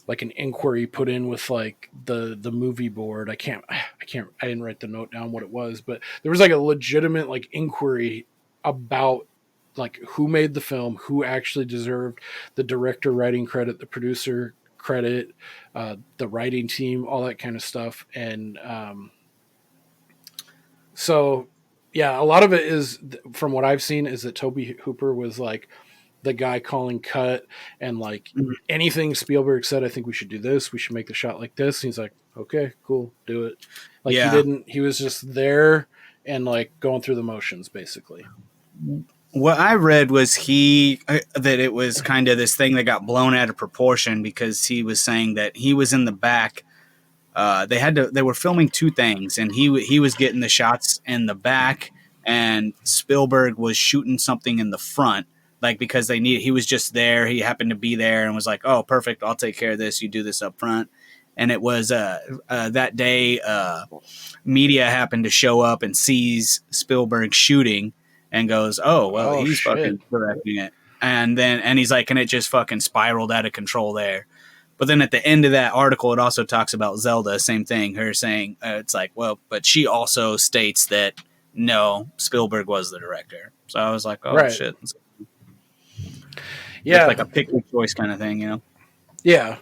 like an inquiry put in with like the movie board. I didn't write the note down what it was, but there was like a legitimate like inquiry about like who made the film, who actually deserved the director writing credit, the producer credit, the writing team, all that kind of stuff. And so yeah, a lot of it is, from what I've seen, is that Tobe Hooper was like the guy calling cut, and like anything Spielberg said, I think we should do this, we should make the shot like this, and he's like, okay, cool, do it. Like he was just there and like going through the motions basically. What I read was that it was kind of this thing that got blown out of proportion, because he was saying that he was in the back. They were filming two things, and he was getting the shots in the back, and Spielberg was shooting something in the front, like because he was just there. He happened to be there and was like, oh, perfect, I'll take care of this. You do this up front. And it was that day, media happened to show up and sees Spielberg shooting, and goes, oh, well, he's fucking directing it. And he's like, and it just fucking spiraled out of control there. But then at the end of that article, it also talks about Zelda, same thing, her saying, it's like, well, but she also states that, no, Spielberg was the director. So I was like, oh, shit. Yeah. It's like a pick your choice kind of thing, you know? Yeah.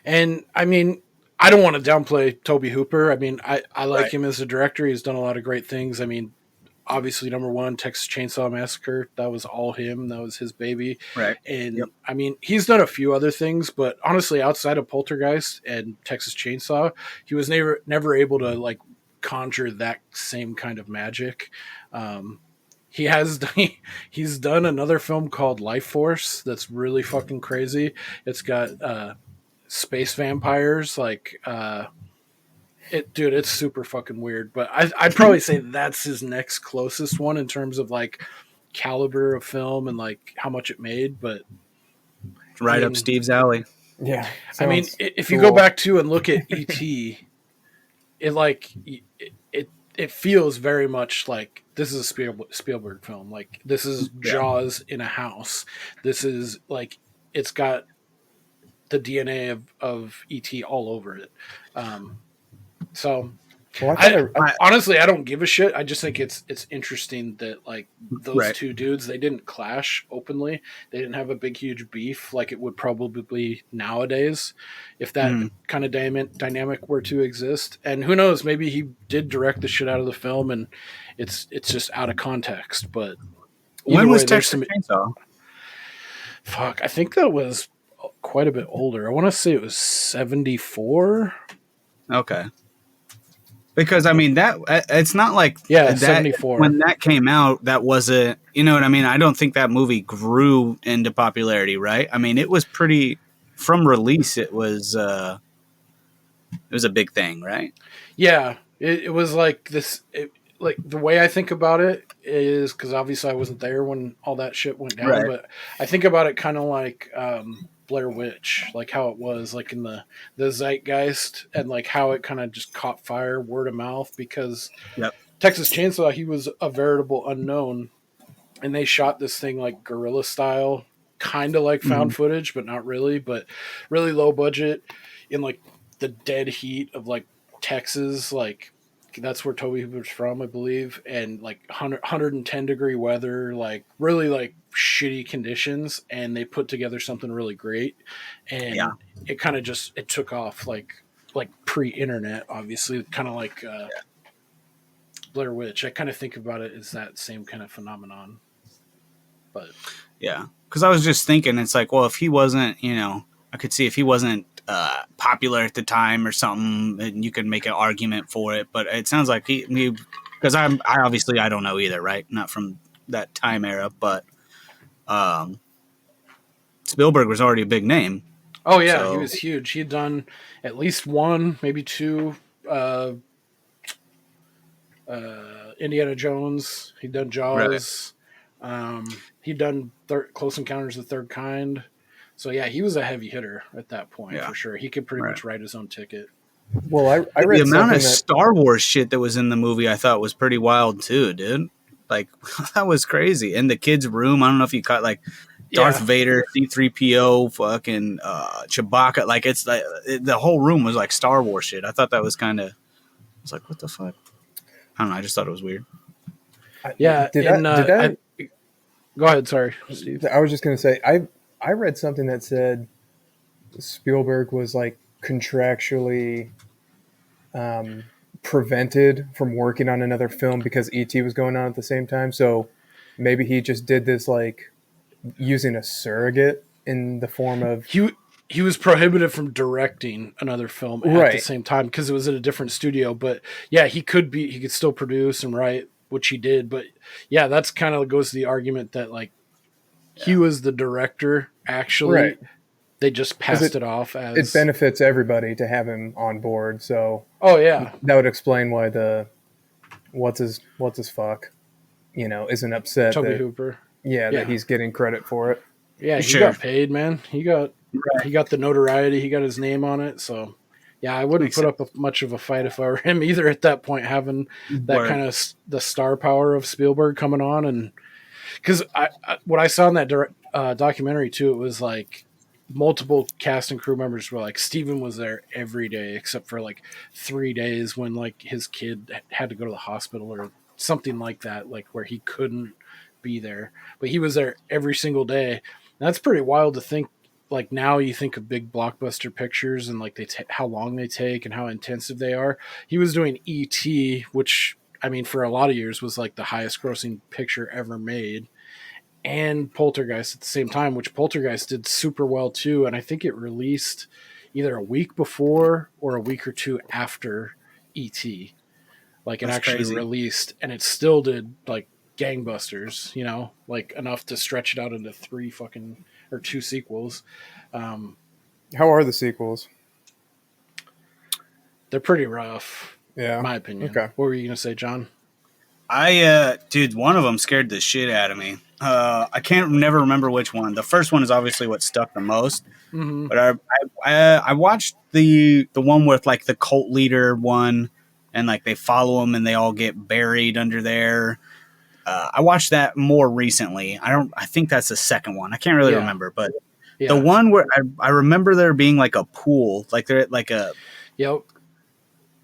And I mean, I don't want to downplay Tobe Hooper. I mean, I like him as a director. He's done a lot of great things. I mean, obviously, number one, Texas Chainsaw Massacre, that was all him. That was his baby. Right. And I mean, he's done a few other things, but honestly, outside of Poltergeist and Texas Chainsaw, he was never able to like conjure that same kind of magic. He's done another film called Life Force that's really fucking crazy. It's got space vampires, like it's super fucking weird, but I'd probably say that's his next closest one in terms of like caliber of film and like how much it made. But up Steve's alley. Yeah, I mean, if you go back to and look at E.T., it feels very much like this is a Spielberg film. Like this is Jaws in a house. This is like, it's got the DNA of E.T. all over it. So honestly, I don't give a shit. I just think it's interesting that like those two dudes, they didn't clash openly. They didn't have a big, huge beef like it would probably be nowadays if that kind of dynamic were to exist. And who knows, maybe he did direct the shit out of the film and it's just out of context. But when was Texas Chainsaw? Fuck, I think that was quite a bit older. I want to say it was 74. Okay. Because I mean that it's not like 74. When that came out, that wasn't, you know what I mean? I don't think that movie grew into popularity, right? I mean, it was pretty, from release, it was a big thing, right? Yeah, it was like this. Like the way I think about it is, because obviously I wasn't there when all that shit went down, but I think about it kind of like Blair Witch, like how it was like in the zeitgeist, and like how it kind of just caught fire word of mouth, because Texas Chainsaw, he was a veritable unknown, and they shot this thing like guerrilla style, kind of like found footage, but not really, but really low budget in like the dead heat of like Texas, like that's where Tobe Hooper's from, I believe, and like 110-degree weather, like really like shitty conditions, and they put together something really great, and it kind of just it took off like pre-internet, obviously, kind of like Blair Witch. I kind of think about it as that same kind of phenomenon, but yeah, because I was just thinking, it's like, well, if he wasn't, I could see if he wasn't popular at the time or something, and you could make an argument for it. But it sounds like he because I obviously I don't know either, right? Not from that time era, but Spielberg was already a big name. Oh yeah, so he was huge. He had done at least one, maybe two. Indiana Jones. He'd done Jaws. Right. He'd done Close Encounters of the Third Kind. So yeah, he was a heavy hitter at that point for sure. He could pretty much write his own ticket. Well, I read the amount of Star Wars shit that was in the movie. I thought was pretty wild too, dude. Like that was crazy. In the kids' room, I don't know if you caught like Darth Vader, C-3PO, fucking Chewbacca. Like it's like the whole room was like Star Wars shit. I thought that was kind of. I was like, what the fuck? I don't know. I just thought it was weird. Yeah. Did I go ahead. Sorry, Steve. I was just gonna say I read something that said Spielberg was like contractually prevented from working on another film because E.T. was going on at the same time. So maybe he just did this like using a surrogate in the form of he was prohibited from directing another film at the same time because it was at a different studio. But yeah, he could still produce and write, which he did. But yeah, that's kind of goes to the argument that like he was the director actually. Right. They just passed it off as it benefits everybody to have him on board. So that would explain why the what's his fuck, isn't upset. Tobe Hooper. Yeah, that he's getting credit for it. Yeah, he got paid, man. He got the notoriety. He got his name on it. So, yeah, I wouldn't put up much of a fight if I were him either at that point, having that kind of the star power of Spielberg coming on. And because what I saw in that documentary, too, it was like multiple cast and crew members were like, Steven was there every day except for like 3 days when like his kid had to go to the hospital or something like that, like where he couldn't be there, but he was there every single day. And that's pretty wild to think. Like now you think of big blockbuster pictures and like how long they take and how intensive they are. He was doing E.T., which I mean for a lot of years was like the highest grossing picture ever made, and Poltergeist at the same time, which Poltergeist did super well too. And I think it released either a week before or a week or two after E.T. Like it actually released, and it still did like gangbusters, like enough to stretch it out into 2 sequels. How are the sequels? They're pretty rough. Yeah. In my opinion. Okay. What were you going to say, John? Dude, one of them scared the shit out of me. I never remember which one. The first one is obviously what stuck the most. Mm-hmm. But I watched the one with like the cult leader one, and like they follow him and they all get buried under there. I watched that more recently. I think that's the second one. I can't really remember, but the one where I remember there being like a pool, like they're at like a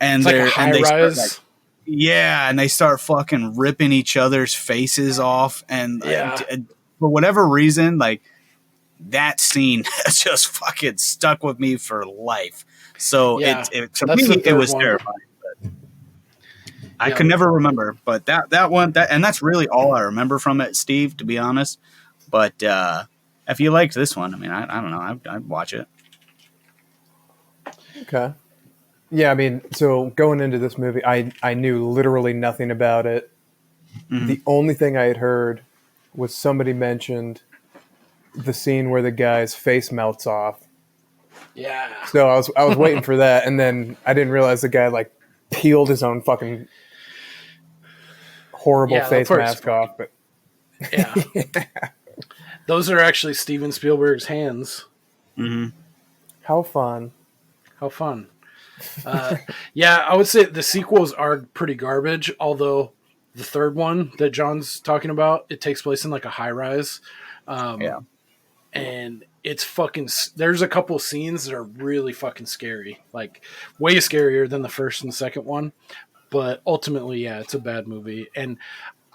and it's like a high rise. And they start fucking ripping each other's faces off, and for whatever reason, like that scene has just fucking stuck with me for life. So to me it was terrifying. I could never remember, but that one, and that's really all I remember from it, Steve, to be honest. But if you liked this one, I mean, I don't know, I'd watch it. Okay. Yeah, I mean, so going into this movie, I knew literally nothing about it. Mm-hmm. The only thing I had heard was somebody mentioned the scene where the guy's face melts off. Yeah. So I was waiting for that, and then I didn't realize the guy like peeled his own fucking horrible face mask off. But those are actually Steven Spielberg's hands. Mm-hmm. How fun. I would say the sequels are pretty garbage, although the third one that John's talking about, it takes place in like a high rise. And it's fucking, there's a couple scenes that are really fucking scary, like way scarier than the first and the second one. But ultimately, yeah, it's a bad movie. And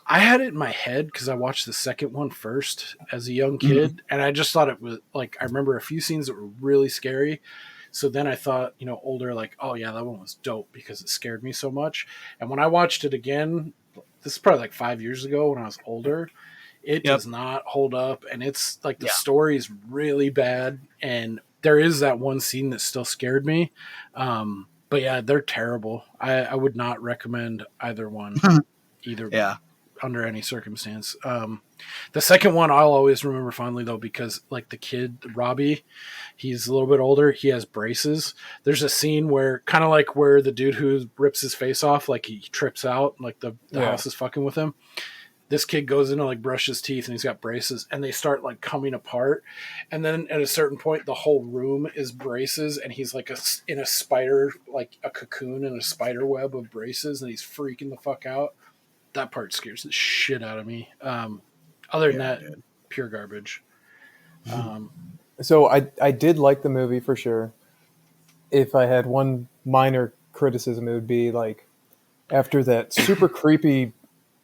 I had it in my head because I watched the second one first as a young kid, and I just thought it was like, I remember a few scenes that were really scary. So then I thought, older, like, oh yeah, that one was dope because it scared me so much. And when I watched it again, this is probably like 5 years ago when I was older, it does not hold up. And it's like the story is really bad. And there is that one scene that still scared me. But yeah, they're terrible. I would not recommend either one, either. Yeah. Under any circumstance. The second one I'll always remember fondly though, because like the kid Robbie, he's a little bit older, he has braces. There's a scene where kind of like where the dude who rips his face off, like he trips out, like the house is fucking with him. This kid goes in to like brush his teeth and he's got braces, and they start like coming apart, and then at a certain point the whole room is braces, and he's like in a spider, like a cocoon in a spider web of braces, and he's freaking the fuck out. That part scares the shit out of me. Other than that, pure garbage. So I did like the movie for sure. If I had one minor criticism, it would be like after that super creepy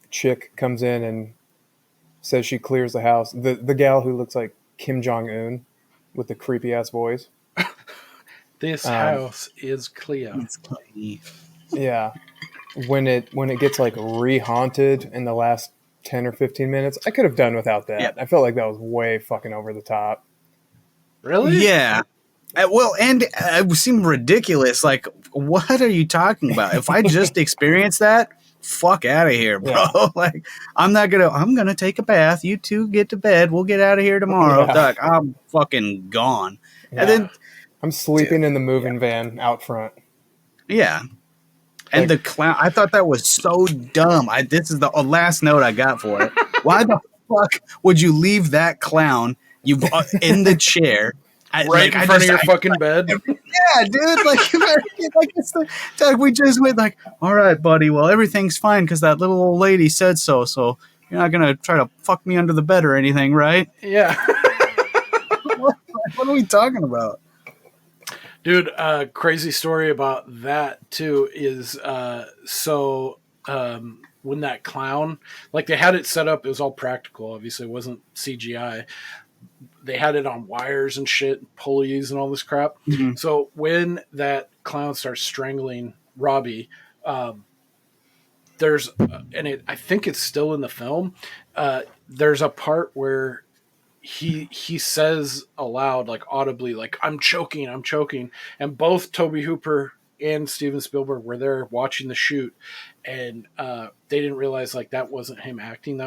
chick comes in and says she clears the house. The gal who looks like Kim Jong-un with the creepy ass voice. This house is clear. It's clean. Yeah. When it gets like re-haunted in the last 10 or 15 minutes, I could have done without that. Yeah. I felt like that was way fucking over the top. Really? Yeah. Well, and it seemed ridiculous. Like, what are you talking about? If I just experienced that, fuck out of here, bro. Yeah. Like, I'm gonna take a bath. You two get to bed. We'll get out of here tomorrow. Yeah. Doc, I'm fucking gone. Yeah. And then, I'm sleeping in the moving van out front. yeah. And the clown, I thought that was so dumb. This is the last note I got for it. Why the fuck would you leave that clown in the chair? Right in front of your fucking bed? Yeah, dude. Like we just went like, all right, buddy. Well, everything's fine because that little old lady said so. So you're not going to try to fuck me under the bed or anything, right? Yeah. What are we talking about? Dude, crazy story about that too is when that clown, like they had it set up, it was all practical, obviously it wasn't CGI. They had it on wires and shit, pulleys and all this crap. Mm-hmm. So when that clown starts strangling Robbie, there's I think it's still in the film. There's a part where he says aloud, like audibly, like I'm choking, and both Tobe Hooper and Steven Spielberg were there watching the shoot, and they didn't realize like that wasn't him acting.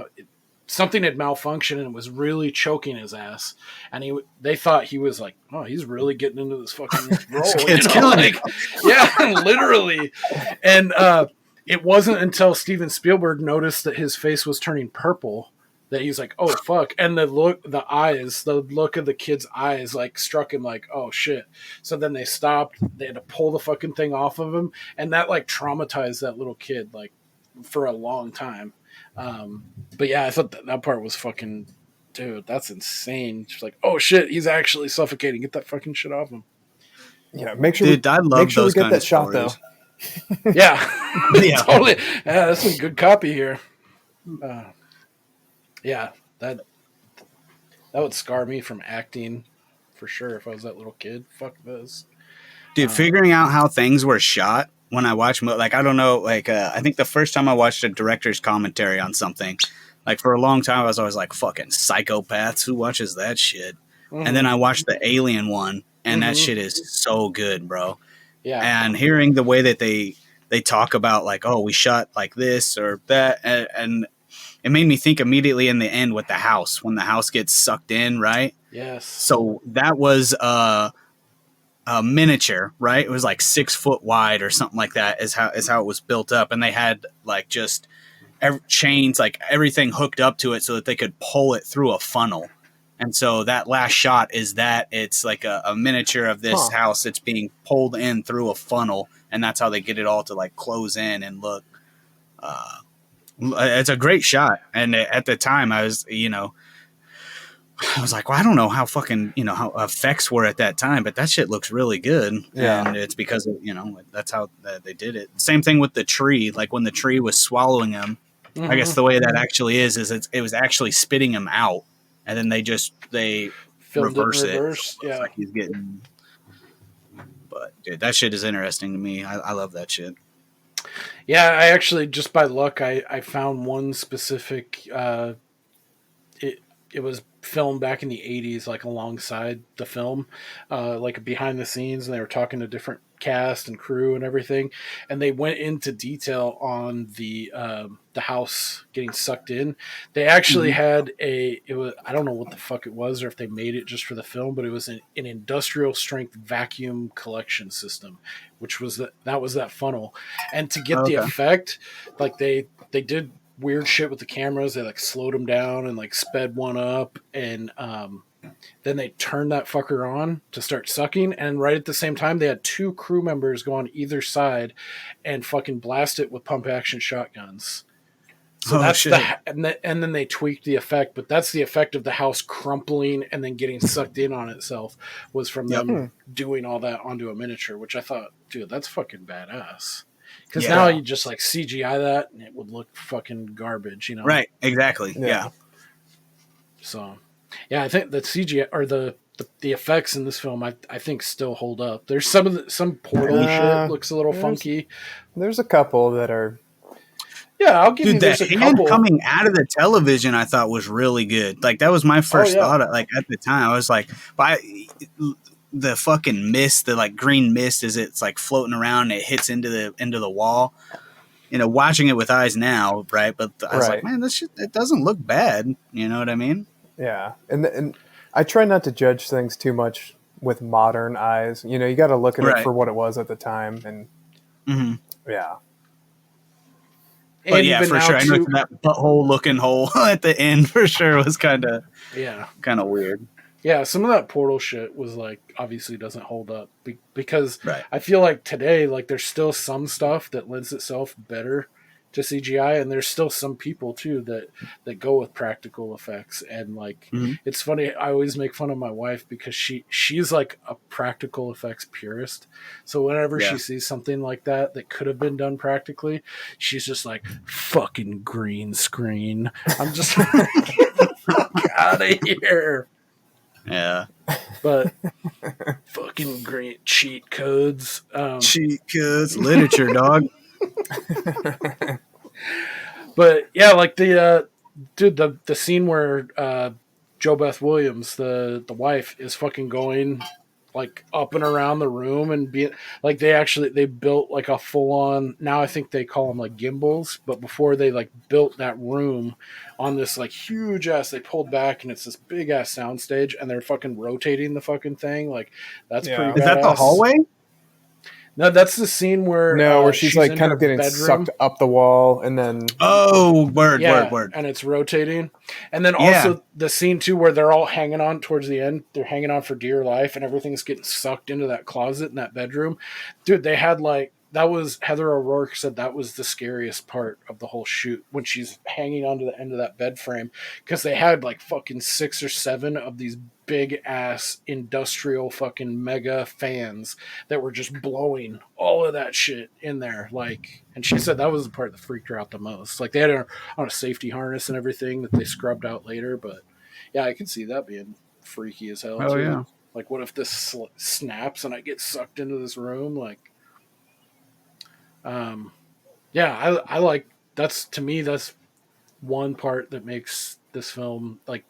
Something had malfunctioned and it was really choking his ass, and they thought he was like, oh, he's really getting into this fucking role. It's killing like, yeah, literally. And it wasn't until Steven Spielberg noticed that his face was turning purple that he's like, oh fuck. And the look of the kid's eyes like struck him like, oh shit. So then they stopped, they had to pull the fucking thing off of him, and that like traumatized that little kid like for a long time. But yeah, I thought that part was fucking, dude, that's insane. Just like, oh shit, he's actually suffocating. Get that fucking shit off him. Yeah, make sure Dude, I love make sure those we get kind that of shot stories. though. Yeah. Yeah. Totally. Yeah, that's some good copy here. Yeah, that would scar me from acting for sure if I was that little kid. Fuck this. Dude, figuring out how things were shot when I watch, like, I don't know, like, I think the first time I watched a director's commentary on something, like, for a long time, I was always like, fucking psychopaths, who watches that shit? Mm-hmm. And then I watched the Alien one, and that shit is so good, bro. Yeah. And hearing the way that they talk about, like, oh, we shot like this or that, and it made me think immediately in the end with the house, when the house gets sucked in, right? Yes. So that was a miniature, right? It was like 6 foot wide or something like that is how it was built up. And they had like just chains, like everything hooked up to it so that they could pull it through a funnel. And so that last shot is that it's like a miniature of this house that's being pulled in through a funnel. And that's how they get it all to like close in and look. It's a great shot. And at the time I was, I was like, well, I don't know how fucking, how effects were at that time, but that shit looks really good. Yeah. And it's because of, that's how they did it. Same thing with the tree. Like when the tree was swallowing him, I guess the way that actually is it was actually spitting him out. And then they filmed reverse it in it. reverse. So like he's getting, but dude, that shit is interesting to me. I love that shit. Yeah, I actually, just by luck, I found one specific. It was filmed back in the 80s, like alongside the film, like behind the scenes, and they were talking to different cast and crew and everything, and they went into detail on the house getting sucked in. They actually had I don't know what the fuck it was, or if they made it just for the film, but it was an industrial strength vacuum collection system, which was that funnel. And to get the effect, like they did weird shit with the cameras. They like slowed them down and like sped one up, and then they turned that fucker on to start sucking, and right at the same time they had two crew members go on either side and fucking blast it with pump action shotguns. So that's and then they tweaked the effect, but that's the effect of the house crumpling and then getting sucked in on itself, was from them doing all that onto a miniature, which I thought, dude, that's fucking badass. Because now you just like CGI that and it would look fucking garbage, Right, exactly. Yeah. So, yeah, I think the CGI or the effects in this film, I think still hold up. There's some portal shit looks a little funky. There's a couple that are. Yeah, I'll give you. There's a hand couple coming out of the television. I thought was really good. Like that was my first thought. Like at the time, I was like, the fucking mist, the like green mist, as it's like floating around, and it hits into the wall. Watching it with eyes now, right? But I was like, man, this shit, it doesn't look bad. You know what I mean? Yeah, and I try not to judge things too much with modern eyes. You got to look at it for what it was at the time, and yeah. But yeah, for sure. I know that butthole looking hole at the end for sure was kind of weird. Yeah, some of that portal shit was like obviously doesn't hold up because I feel like today, like there's still some stuff that lends itself better to CGI, and there's still some people too that go with practical effects. And like it's funny, I always make fun of my wife because she's like a practical effects purist. So whenever she sees something like that could have been done practically, she's just like, fucking green screen. I'm just like, get the fuck out of here. Yeah. But fucking great cheat codes. Cheat codes, literature, dog. But yeah, like the scene where Jo Beth Williams, the wife, is fucking going like up and around the room and being like, they built like a full on, now I think they call them like gimbals, but before they like built that room on this like huge ass, they pulled back and it's this big ass soundstage and they're fucking rotating the fucking thing. Like that's pretty badass. Is that the hallway? No, that's the scene where where she's like kind of getting sucked up the wall, and then word, and it's rotating, and then also the scene too where they're all hanging on towards the end. They're hanging on for dear life, and everything's getting sucked into that closet in that bedroom. Dude, they had like, that was, Heather O'Rourke said that was the scariest part of the whole shoot, when she's hanging onto the end of that bed frame, because they had like fucking 6 or 7 of these big ass industrial fucking mega fans that were just blowing all of that shit in there. Like, and she said that was the part that freaked her out the most. Like they had her on a safety harness and everything that they scrubbed out later. But yeah, I could see that being freaky as hell too. Yeah. Like what if this snaps and I get sucked into this room? Like, I like, to me that's one part that makes this film, like,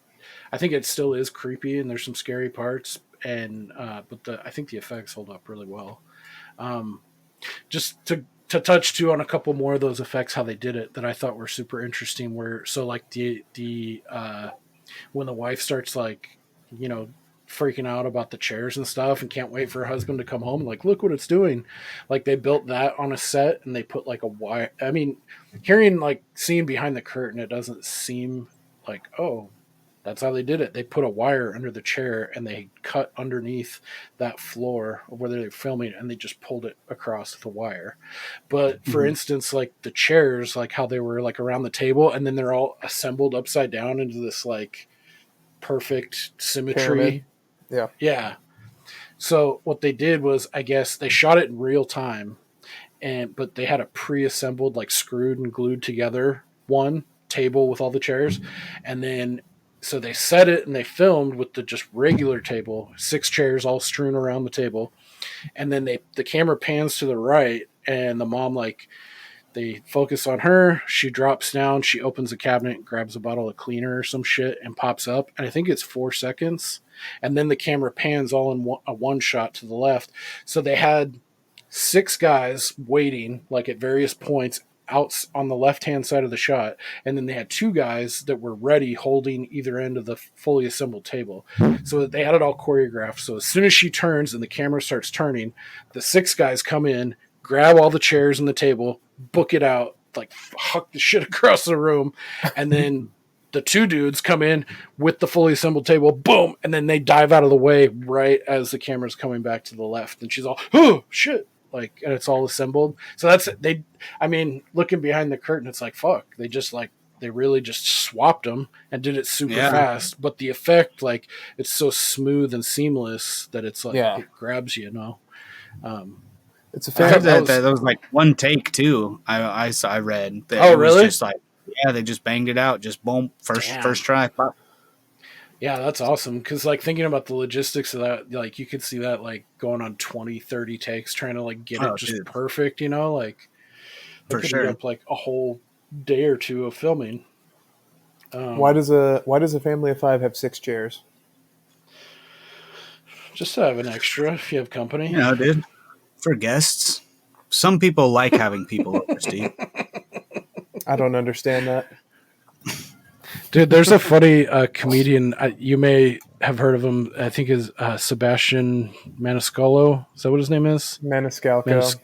I think it still is creepy and there's some scary parts, and but I think the effects hold up really well. Just to touch too on a couple more of those effects, how they did it that I thought were super interesting. Where so like the when the wife starts like, freaking out about the chairs and stuff and can't wait for her husband to come home, like, look what it's doing. Like they built that on a set and they put like a wire. I mean, seeing behind the curtain, it doesn't seem like, oh, that's how they did it. They put a wire under the chair and they cut underneath that floor where they're filming, and they just pulled it across the wire. But for instance, like the chairs, like how they were like around the table and then they're all assembled upside down into this like perfect symmetry. Pyramid. Yeah. Yeah. So what they did was, I guess they shot it in real time, but they had a pre-assembled, like screwed and glued together one table with all the chairs, and then so they set it and they filmed with the just regular table, 6 chairs all strewn around the table, and then the camera pans to the right, and the mom, like, they focus on her. She drops down. She opens a cabinet, grabs a bottle of cleaner or some shit, and pops up. And I think it's 4 seconds. And then the camera pans all in one shot to the left. So they had 6 guys waiting, like at various points out on the left-hand side of the shot. And then they had 2 guys that were ready holding either end of the fully assembled table. So they had it all choreographed. So as soon as she turns and the camera starts turning, the 6 guys come in, grab all the chairs and the table, book it out, like huck the shit across the room, and then the 2 dudes come in with the fully assembled table, boom, and then they dive out of the way right as the camera's coming back to the left, and she's all, oh shit, like, and it's all assembled. So that's they. I mean, looking behind the curtain, it's like, fuck, they really just swapped them and did it super fast, but the effect, like, it's so smooth and seamless that it's like it grabs you, It's a fact that was like one take too. I read. That oh, it was really? Just like, they just banged it out. Just boom, first try. Pop. Yeah, that's awesome. Because, like, thinking about the logistics of that, like, you could see that, like, going on 20, 30 takes, trying to, like, get it just perfect, like, for sure. Up, like, a whole day or 2 of filming. Why does a family of 5 have 6 chairs? Just to have an extra if you have company. Dude. For guests. Some people like having people over, Steve. I don't understand that. Dude, there's a funny comedian. You may have heard of him. I think is Sebastian Maniscalco. Is that what his name is? Maniscalco.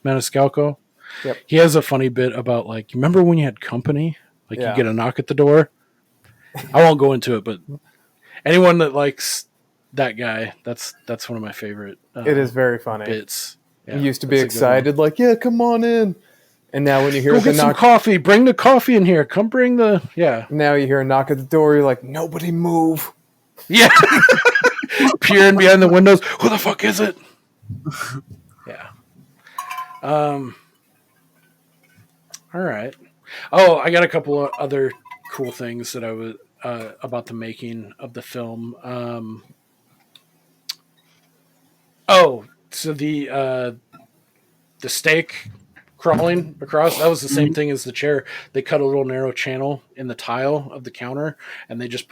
Maniscalco. Yep. He has a funny bit about, like, remember when you had company? Like, you get a knock at the door? I won't go into it, but anyone that likes that guy, that's one of my favorite it is very funny bits. Yeah, you used to be excited, like, yeah, come on in. And now when you hear go get some coffee, bring the coffee in here. Come bring the Now you hear a knock at the door, you're like, nobody move. Yeah. Peering behind the windows. Who the fuck is it? Yeah. All right. Oh, I got a couple of other cool things that I was about the making of the film. So the stake crawling across, that was the same thing as the chair. They cut a little narrow channel in the tile of the counter, and they just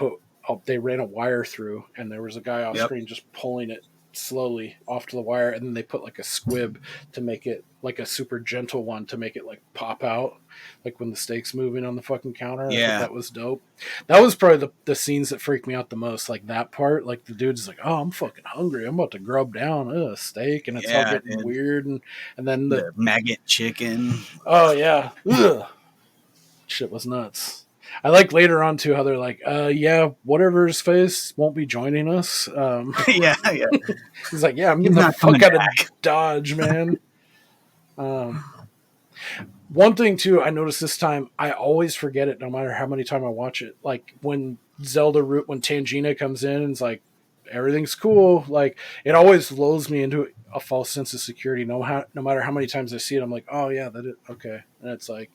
they ran a wire through, and there was a guy off screen just pulling it slowly off to the wire, and then they put like a squib to make it like a super gentle one to make it like pop out, like when the steak's moving on the fucking counter. I thought that was dope. That was probably the scenes that freaked me out the most, like that part. Like the dude's like, oh, I'm fucking hungry, I'm about to grub down a steak, and it's all getting weird, and then the maggot chicken. Oh yeah. Ugh. Shit was nuts. I like later on too how they're like, whatever his face won't be joining us. Yeah. He's like, I'm getting the fuck out of Dodge, man. One thing too, I noticed this time, I always forget it no matter how many times I watch it. Like when when Tangina comes in and it's like, everything's cool. Like it always lulls me into a false sense of security. No matter how many times I see it, I'm like, oh yeah, okay. And it's like,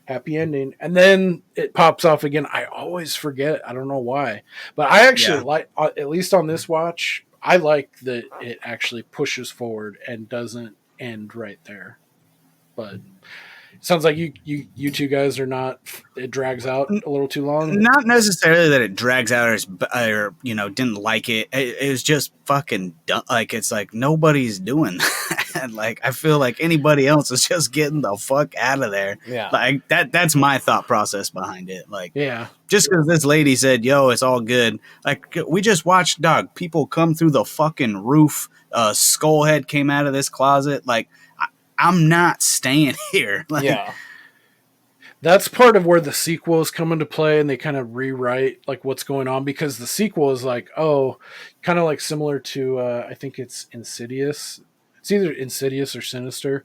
happy ending, and then it pops off again. I always forget. I don't know why, but I actually like, at least on this watch, I like that it actually pushes forward and doesn't end right there. But it sounds like you two guys are not. It drags out a little too long. Not necessarily that it drags out or didn't like it. It was just fucking dumb. Like it's like nobody's doing that. Like I feel like anybody else is just getting the fuck out of there. Yeah, like that's my thought process behind it. Like just because this lady said, "Yo, it's all good." Like we just watched people come through the fucking roof. Skullhead came out of this closet. Like. I'm not staying here. Like, that's part of where the sequels come into play, and they kind of rewrite like what's going on, because the sequel is like, kind of like similar to I think it's Insidious. It's either Insidious or Sinister,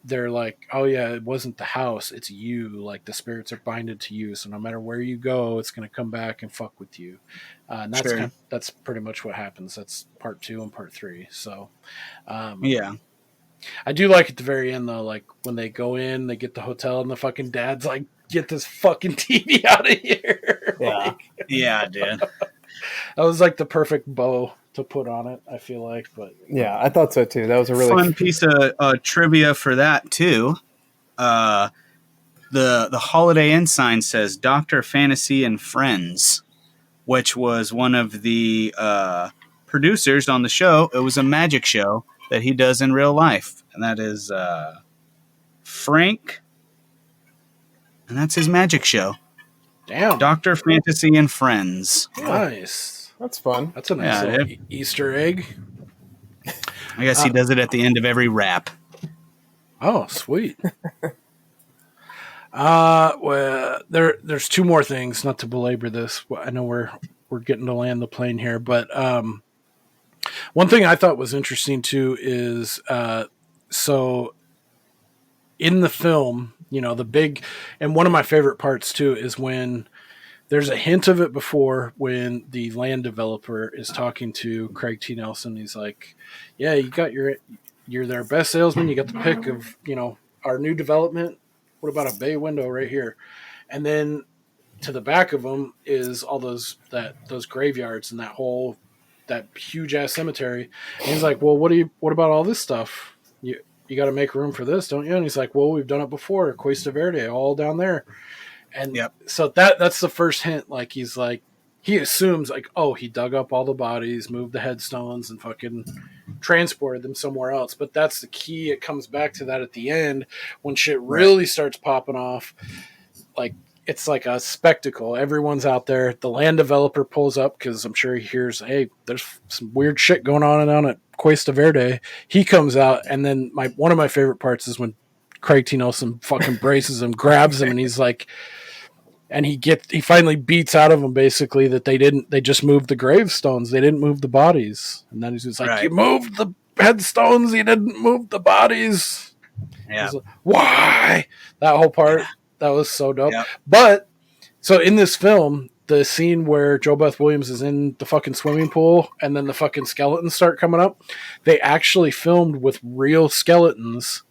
they're like, oh yeah, it wasn't the house, it's you. Like the spirits are binded to you, so no matter where you go, it's going to come back and fuck with you. And Sure. that's pretty much what happens. That's part 2 and part 3. So Yeah. I do like at the very end though, like when they go in, they get the hotel, and the fucking dad's like, get this fucking TV out of here. Yeah. Like, Yeah, dude. that was like the perfect bow to put on it, I feel like. But Yeah, I thought so too. That was a really Fun piece of trivia for that too. The Holiday Inn sign says Dr. Fantasy and Friends, which was one of the producers on the show. It was a magic show that he does in real life, and that is Frank, and that's his magic show. damn, Dr. Fantasy and Friends. nice. That's fun. That's a nice Yeah, little Easter egg. I guess he does it at the end of every rap. Oh, sweet. Well, there's 2 more things. Not to belabor this, I know we're getting to land the plane here, but one thing I thought was interesting too is so in the film, you know, the big, and one of my favorite parts too is when there's a hint of it before, when the land developer is talking to Craig T. Nelson. He's like, yeah, you're their best salesman. You got the pick of, you know, our new development. What about a bay window right here? And then to the back of them is all those graveyards and that huge ass cemetery. And he's like, well, what about all this stuff? You got to make room for this, don't you? And he's like, well, we've done it before. Cuesta Verde, all down there. And so that's the first hint. Like, he's like, he assumes like, oh, he dug up all the bodies, moved the headstones, and fucking transported them somewhere else. But that's the key. It comes back to that at the end when shit really starts popping off. Like, it's like a spectacle. Everyone's out there. The land developer pulls up because I'm sure he hears, hey, there's some weird shit going on down at Cuesta Verde. He comes out, and then one of my favorite parts is when Craig T. Nelson fucking braces him, grabs him, and he's like, and he finally beats out of them basically that they just moved the gravestones, they didn't move the bodies. And then he's just like, you moved the headstones, you didn't move the bodies. Yeah. Like, why? That whole part, that was so dope. Yeah. But so in this film, the scene where Joe Beth Williams is in the fucking swimming pool and then the fucking skeletons start coming up, they actually filmed with real skeletons.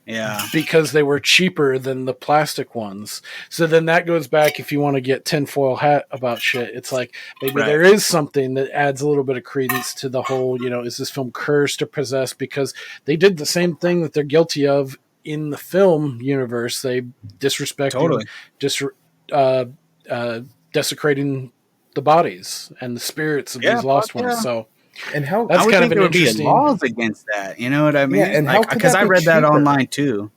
Yeah. Because they were cheaper than the plastic ones. So then that goes back, if you want to get tinfoil hat about shit, it's like maybe there is something that adds a little bit of credence to the whole, you know, is this film cursed or possessed? Because they did the same thing that they're guilty of in the film universe. They disrespected, desecrating the bodies and the spirits of these lost ones. So and how that's kind of an interesting laws against that. You know what I mean? Yeah, and like, because I read that online too.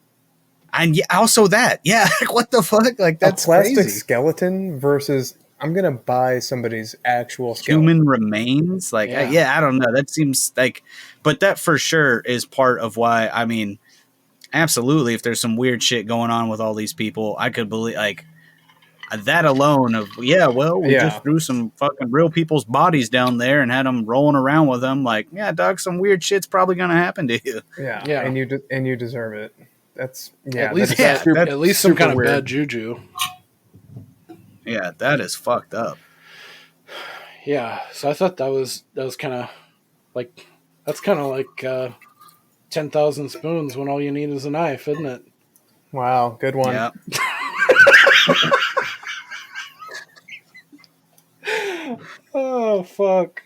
And also that, like, what the fuck? Like, that's a plastic crazy. skeleton versus I'm gonna buy somebody's actual skeleton. Human remains. Like, I don't know. That seems like, but that for sure is part of why. I mean, absolutely. If there's some weird shit going on with all these people, I could believe like. That alone of we just threw some fucking real people's bodies down there and had them rolling around with them. Like, yeah, dog, some weird shit's probably gonna happen to you. Yeah, and you deserve it. That's at least some kind of bad juju. Yeah, that is fucked up. Yeah, so I thought that was kind of like 10,000 spoons when all you need is a knife, isn't it? Wow, good one. Yeah. Oh fuck!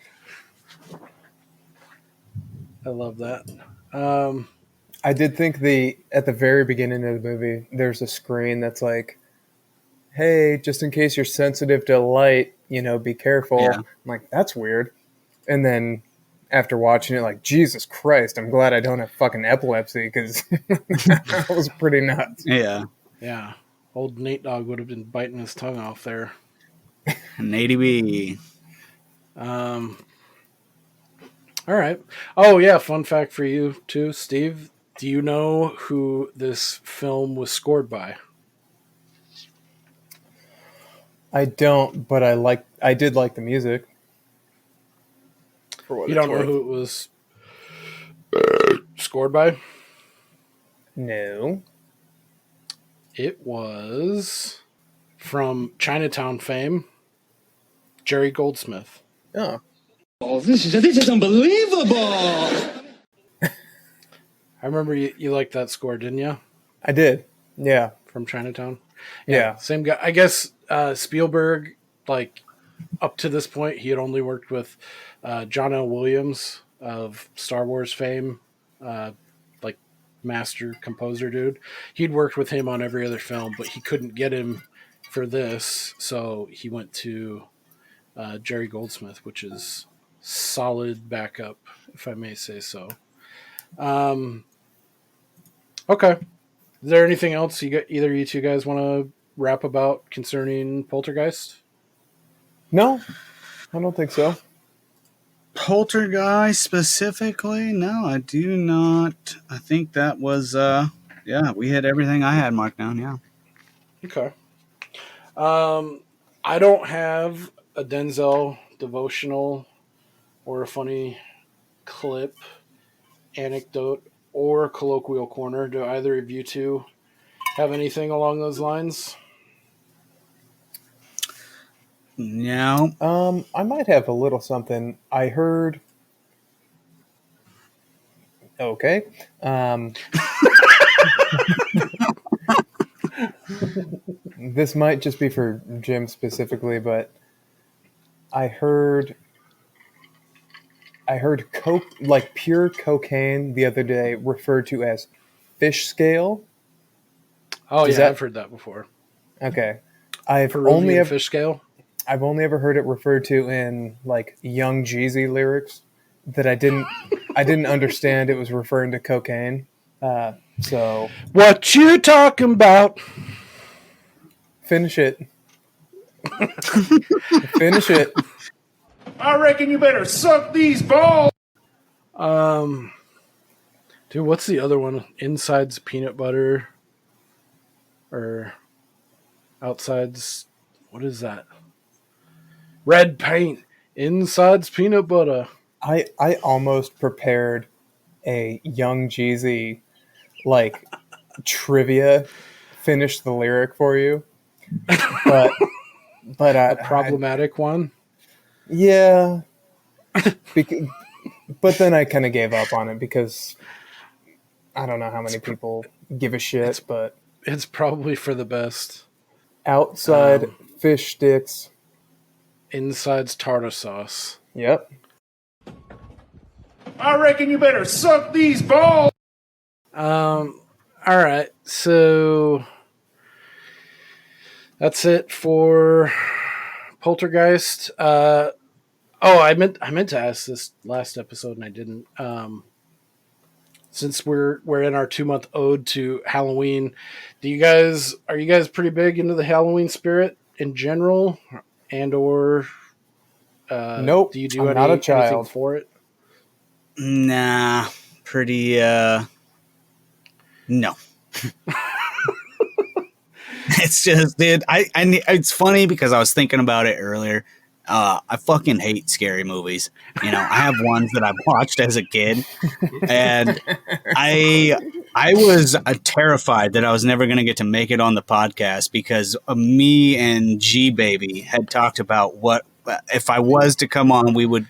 I love that. I did think at the very beginning of the movie, there's a screen that's like, "Hey, just in case you're sensitive to light, be careful." Yeah. I'm like, that's weird. And then after watching it, like, Jesus Christ, I'm glad I don't have fucking epilepsy because that was pretty nuts. Yeah. Yeah. Old Nate Dogg would have been biting his tongue off there. Nady B. All right. Oh yeah, fun fact for you too, Steve. Do you know who this film was scored by? I don't, but I did like the music. You don't know who it was scored by? No. It was from Chinatown fame, Jerry Goldsmith. Oh. Oh, this is unbelievable! I remember you liked that score, didn't you? I did. Yeah. From Chinatown. Yeah. Same guy. I guess Spielberg, like up to this point, he had only worked with John L. Williams of Star Wars fame, like master composer dude. He'd worked with him on every other film, but he couldn't get him for this, so he went to Jerry Goldsmith, which is solid backup, if I may say so. Okay. Is there anything else either of you two guys want to rap about concerning Poltergeist? No, I don't think so. Poltergeist specifically? No, I do not. I think that was, we hit everything I had marked down, yeah. Okay. I don't have a Denzel devotional or a funny clip, anecdote, or colloquial corner. Do either of you two have anything along those lines? No. I might have a little something. I heard. Okay. This might just be for Jim specifically, but I heard coke, like pure cocaine, the other day referred to as fish scale. Oh, yeah, I've heard that before. Okay. I've Peruvian only ever fish scale. I've only ever heard it referred to in like Young Jeezy lyrics that I didn't understand it was referring to cocaine. So what you talking about? Finish it. Finish it. I reckon you better suck these balls. Dude, what's the other one? Inside's peanut butter, or outside's, what is that? Red paint. Inside's peanut butter. I almost prepared a Young Jeezy like trivia, finish the lyric for you, but a problematic one. Yeah, but then I kind of gave up on it because I don't know how many people give a shit. But it's probably for the best. Outside fish sticks. Inside's tartar sauce. Yep. I reckon you better suck these balls. All right, so that's it for Poltergeist. I meant to ask this last episode and I didn't. Since we're in our 2-month ode to Halloween, are you guys pretty big into the Halloween spirit in general, and or nope? Do you do I'm not a child anything for it? Nah, pretty. No. It's just, dude. It's funny because I was thinking about it earlier. I fucking hate scary movies. You know, I have ones that I've watched as a kid, and I was terrified that I was never going to get to make it on the podcast because me and G Baby had talked about what if I was to come on, we would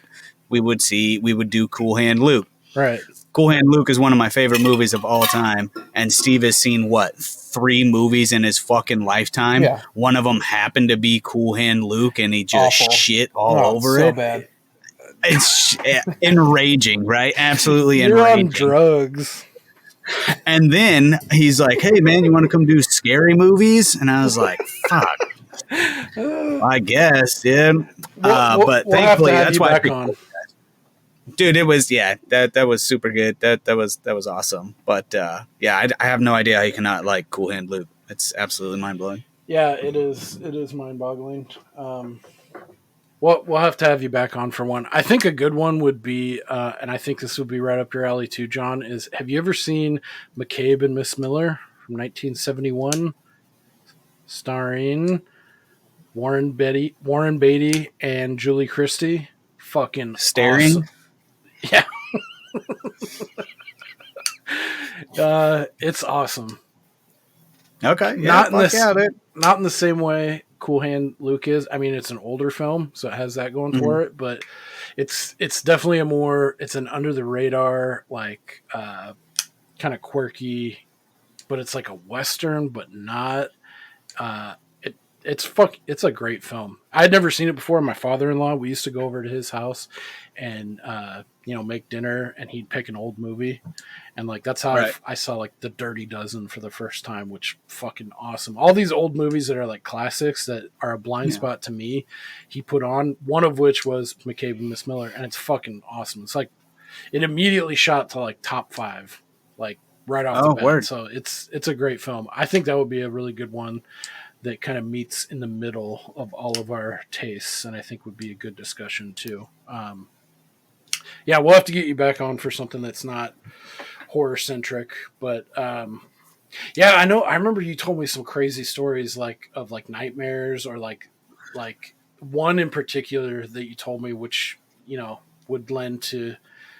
do Cool Hand Luke. Right. Cool Hand Luke is one of my favorite movies of all time, and Steve has seen 3 movies in his fucking lifetime. Yeah. One of them happened to be Cool Hand Luke, and he just shit all over so it. Bad. It's enraging, right? Absolutely You're enraging. on drugs. And then he's like, "Hey, man, you want to come do scary movies?" And I was like, "Fuck, I guess, dude." But thankfully, that's why. Dude, it was that was super good. That was awesome. But I have no idea how you cannot like Cool Hand Luke. It's absolutely mind blowing. Yeah, it is. It is mind boggling. We'll have to have you back on for one. I think a good one would be, and I think this would be right up your alley too, John. Is have you ever seen McCabe and Miss Miller from 1971, starring Warren Beatty, and Julie Christie? Fucking Staring. Awesome. Yeah. It's awesome. Okay, yeah, Not in fuck this, yeah, dude. not in the same way Cool Hand Luke is. I mean, it's an older film, so it has that going for it. But it's definitely it's an under the radar, like kind of quirky, but it's like a western, but not. Uh, it's a great film. I'd never seen it before. My father-in-law, we used to go over to his house and make dinner, and he'd pick an old movie, and like that's how Right. I saw like The Dirty Dozen for the first time, which fucking awesome. All these old movies that are like classics that are a blind Yeah. spot to me, he put on, one of which was McCabe and Miss Miller, and it's fucking awesome. It's like it immediately shot to like top 5, like right off the Oh, bat. word. So it's a great film. I think that would be a really good one that kind of meets in the middle of all of our tastes, and I think would be a good discussion too. Yeah, we'll have to get you back on for something that's not horror centric, but yeah, I know. I remember you told me some crazy stories like of like nightmares, or like one in particular that you told me, which would lend to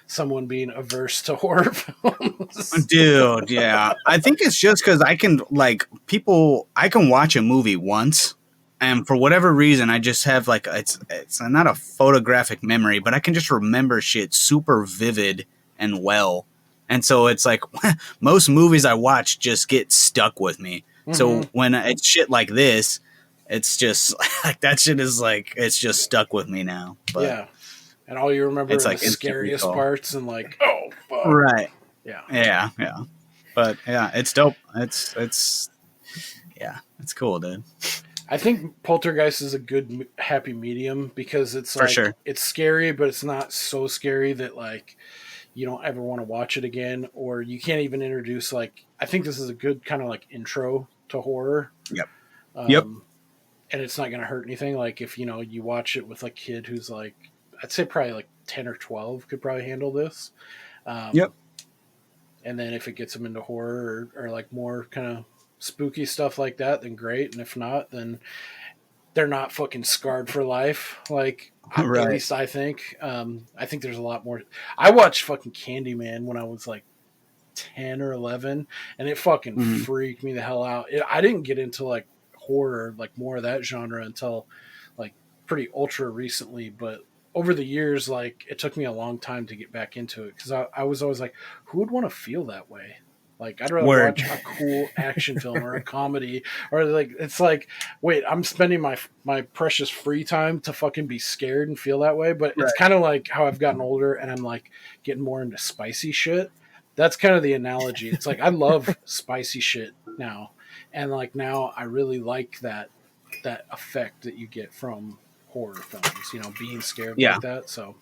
someone being averse to horror films. Dude, yeah. I think it's just because I can watch a movie once, and for whatever reason, I just have like it's not a photographic memory, but I can just remember shit super vivid and well, and so it's like most movies I watch just get stuck with me. So when it's shit like this, it's just like that shit is like it's just stuck with me now. But Yeah, and all you remember it's are like the instant scariest recall. parts, and like, oh fuck, Right. yeah. Yeah. But yeah, it's dope. It's yeah, it's cool, dude. I think Poltergeist is a good happy medium, because it's For like sure. it's scary, but it's not so scary that like you don't ever want to watch it again, or you can't even introduce like. I think this is a good kind of like intro to horror. Yep. Yep. Um, and it's not going to hurt anything. Like if you watch it with a kid who's like, I'd say probably like 10 or 12 could probably handle this. Yep. And then if it gets them into horror, or like more kind of spooky stuff like that, then great. And if not, then they're not fucking scarred for life. Like at Right. least I think. I think there's a lot more. I watched fucking Candyman when I was like 10 or 11, and it fucking freaked me the hell out. I didn't get into like horror, like more of that genre, until like pretty ultra recently. But over the years, like it took me a long time to get back into it, because I was always like, who would want to feel that way? Like I'd rather Word. watch a cool action film or a comedy, or like it's like, wait, I'm spending my precious free time to fucking be scared and feel that way. But it's kind of like how I've gotten older and I'm like getting more into spicy shit. That's kind of the analogy. It's like I love spicy shit now, and like now I really like that effect that you get from horror films. Being scared Yeah. like that. So,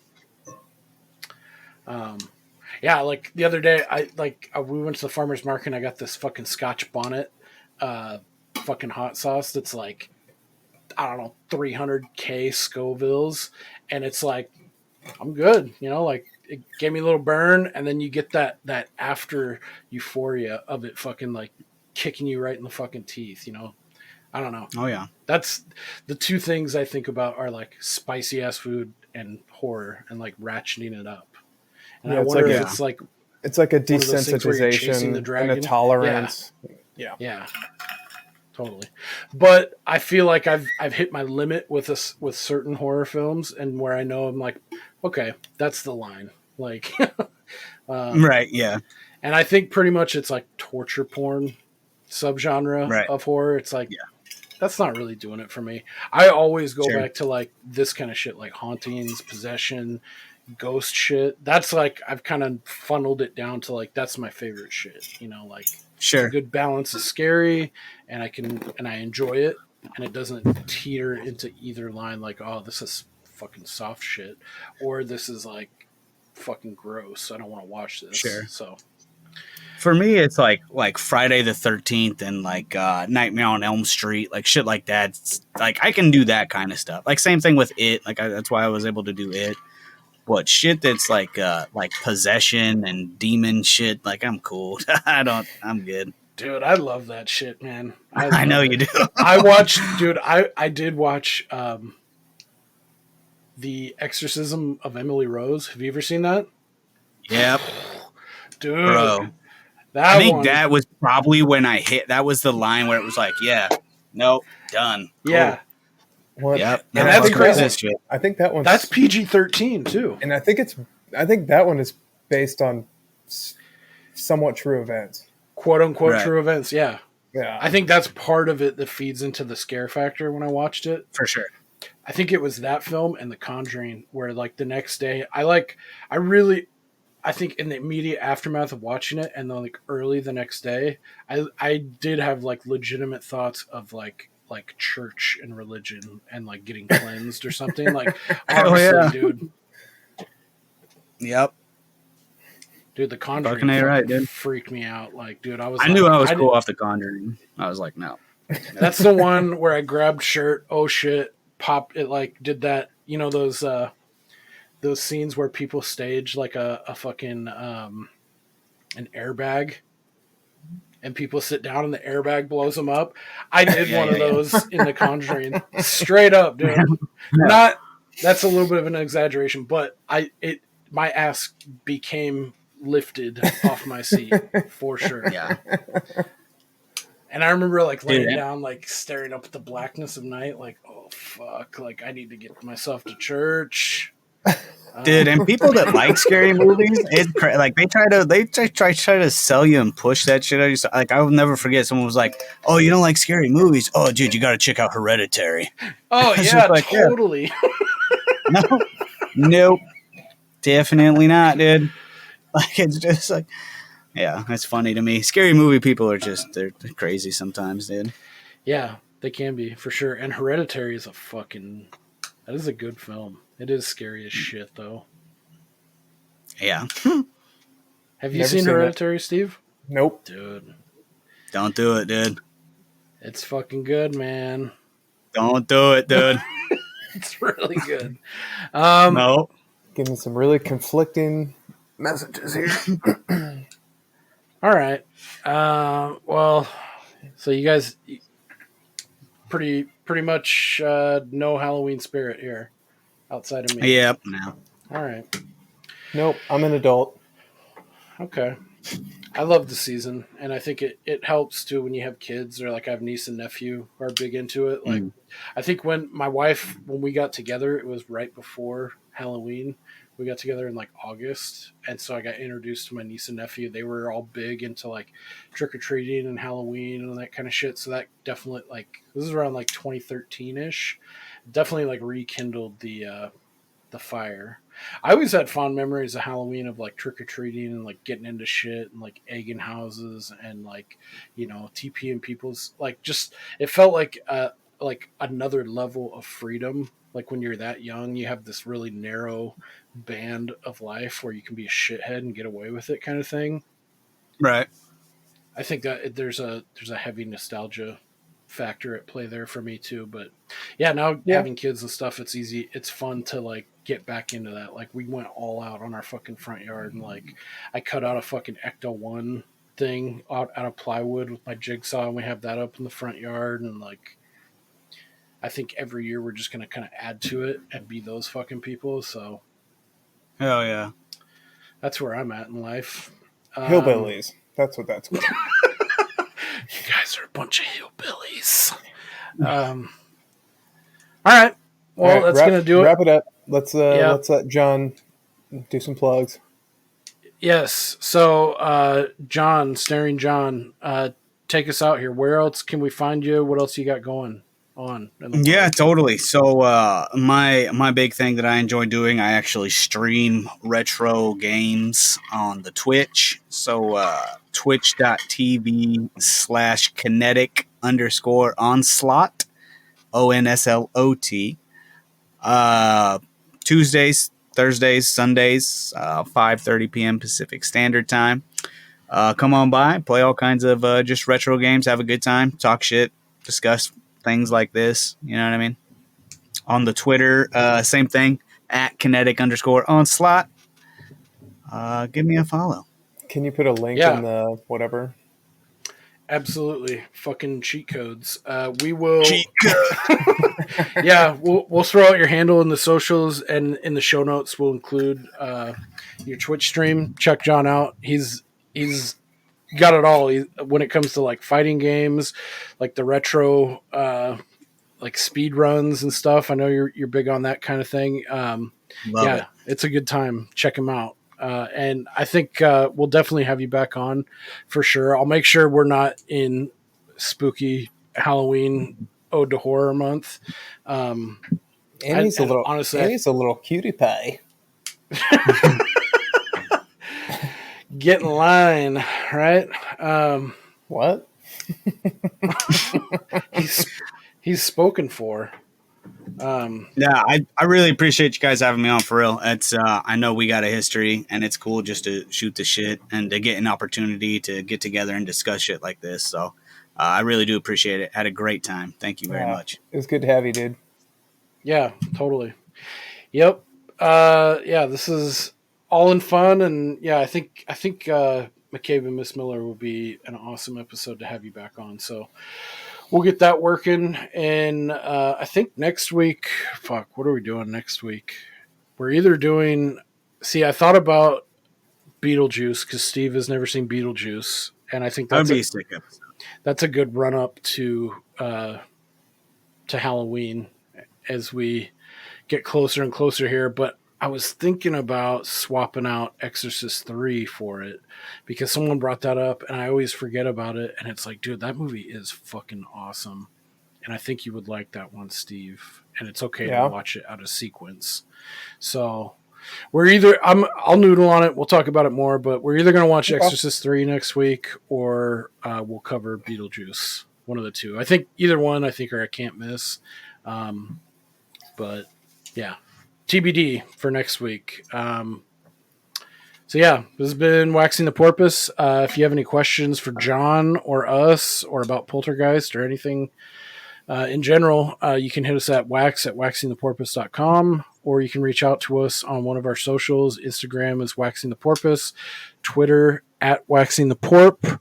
yeah, like the other day, we went to the farmer's market and I got this fucking Scotch bonnet, fucking hot sauce that's like, I don't know, 300K Scovilles, and it's like, I'm good, like it gave me a little burn, and then you get that after euphoria of it fucking like kicking you right in the fucking teeth. I don't know. Oh yeah. That's the two things I think about are like spicy ass food and horror, and like ratcheting it up. And Yeah, I it's wonder like if a- it's like It's like a one of those things where you're chasing the desensitization and dragon. a tolerance. Yeah, totally. But I feel like I've hit my limit with certain horror films, and where I know I'm like, okay, that's the line. Like, Right. Yeah. and I think pretty much it's like torture porn subgenre Right. of horror. It's like, that's not really doing it for me. I always go back to like this kind of shit, like hauntings, possession, ghost shit. That's like I've kind of funneled it down to like that's my favorite shit. Like Sure. a good balance of scary, and I enjoy it, and it doesn't teeter into either line. Like, oh, this is fucking soft shit, or this is like fucking gross. I don't want to watch this. Sure. So For me, it's like Friday the 13th and like Nightmare on Elm Street, like shit like that. It's, like I can do that kind of stuff. Like same thing with It. Like that's why I was able to do It. But shit that's like possession and demon shit, like I'm cool. I'm good. dude, I love that shit, man. I know you do. I did watch The Exorcism of Emily Rose. Have you ever seen that? Yep, Dude, bro. I think one. that was probably when I hit. That was the line where it was like, yeah, nope, done. Cool. Yeah. What? Yep. And that's crazy. Shit. I think that one's That's PG-13 too. and I think that one is based on somewhat true events. Quote unquote Right. true events. Yeah. Yeah. I think that's part of it that feeds into the scare factor when I watched it. For sure. I think it was that film and The Conjuring where like the next day I think in the immediate aftermath of watching it and then like early the next day, I did have like legitimate thoughts of like church and religion and like getting cleansed or something. Like honestly, dude. Yep. Dude, The Conjuring Fucking A right, dude. freaked me out. Like, dude, I knew I was cool off The Conjuring. I was like, no. That's the one where I grabbed shirt. Oh shit! Pop! It like did that. You know those scenes where people stage like a fucking an airbag, and people sit down and the airbag blows them up. I did one of those in The Conjuring. Straight up, dude. Not. That's a little bit of an exaggeration, but my ass became lifted off my seat for sure. Yeah. And I remember like laying down, like staring up at the blackness of night, like, oh fuck, like I need to get myself to church. Dude, and people that like scary movies, like they try to sell you and push that shit out. Like I will never forget, someone was like, "Oh, you don't like scary movies? Oh, dude, you got to check out Hereditary." Oh yeah, like, totally. Yeah. No, nope, definitely not, dude. Like it's just like, yeah, it's funny to me. Scary movie people are they're crazy sometimes, dude. Yeah, they can be for sure. And Hereditary is that is a good film. It is scary as shit though. Yeah. Have you seen Hereditary, Steve? Nope. Dude. Don't do it, dude. It's fucking good, man. Don't do it, dude. It's really good. No. Getting some really conflicting messages here. All right. Well, so you guys pretty much no Halloween spirit here outside of me. Yep. No. All right. Nope. I'm an adult. Okay. I love the season, and I think it helps too when you have kids or like I have niece and nephew who are big into it. Like I think when we got together, it was right before Halloween. We got together in like August, and so I got introduced to my niece and nephew. They were all big into like trick-or-treating and Halloween and that kind of shit. So that definitely, like, this is around like 2013-ish. Definitely like rekindled the fire. I always had fond memories of Halloween of like trick-or-treating and like getting into shit and like egging houses and like, you know, TPing people's, like, just, it felt like another level of freedom. Like when you're that young, you have this really narrow band of life where you can be a shithead and get away with it, kind of thing. Right. I think that there's a heavy nostalgia factor at play there for me too. But yeah, now having kids and stuff, it's easy. It's fun to like get back into that. Like we went all out on our fucking front yard, and like I cut out a fucking Ecto-1 thing out of plywood with my jigsaw, and we have that up in the front yard. And like, I think every year we're just going to kind of add to it and be those fucking people. So, hell yeah. That's where I'm at in life. Hillbillies. That's what that's called. You guys are a bunch of hillbillies. All right. Well, that's going to do it. Wrap it up. Let's let John do some plugs. Yes. So, John, Staring John, take us out here. Where else can we find you? What else you got going on? Yeah, totally. So my big thing that I enjoy doing, I actually stream retro games on the Twitch. So twitch.tv/kinetic_onslaught, ONSLOT. Tuesdays, Thursdays, Sundays, 5:30 p.m. Pacific Standard Time. Come on by, play all kinds of just retro games, have a good time, talk shit, discuss things like this. You know what I mean? On the Twitter, same thing, @kinetic_onslaught. Give me a follow. Can you put a link in the whatever? Absolutely. Fucking cheat codes. We will. Cheat code. Yeah, we'll throw out your handle in the socials, and in the show notes we'll include your Twitch stream. Check John out. He's got it all when it comes to like fighting games, like the retro, like speed runs and stuff. I know you're big on that kind of thing. Love it. It's a good time. Check them out. And I think we'll definitely have you back on for sure. I'll make sure we're not in spooky Halloween Ode to Horror month. Annie's a little cutie pie. Get in line, right? What? He's spoken for. Yeah, I really appreciate you guys having me on for real. It's I know we got a history, and it's cool just to shoot the shit and to get an opportunity to get together and discuss shit like this. So I really do appreciate it. Had a great time. Thank you very much. It was good to have you, dude. Yeah, totally. Yep. This is all in fun, and yeah, I think McCabe and Miss Miller will be an awesome episode to have you back on. So we'll get that working, and I think next week. Fuck, what are we doing next week? We're either doing. See, I thought about Beetlejuice because Steve has never seen Beetlejuice, and I think That'd be a sick episode. That's a good run up to Halloween as we get closer and closer here. But I was thinking about swapping out Exorcist 3 for it because someone brought that up and I always forget about it. And it's like, dude, that movie is fucking awesome. And I think you would like that one, Steve. And it's okay to watch it out of sequence. So we're either, I'll noodle on it. We'll talk about it more, but we're either going to watch Exorcist 3 next week or we'll cover Beetlejuice. One of the two. I think either one, I can't miss. But yeah, TBD for next week. So yeah, this has been Waxing the Porpoise. If you have any questions for John or us or about Poltergeist or anything in general, you can hit us at wax@waxingtheporpoise.com, or you can reach out to us on one of our socials. Instagram is Waxing the Porpoise, Twitter at Waxing the Porp.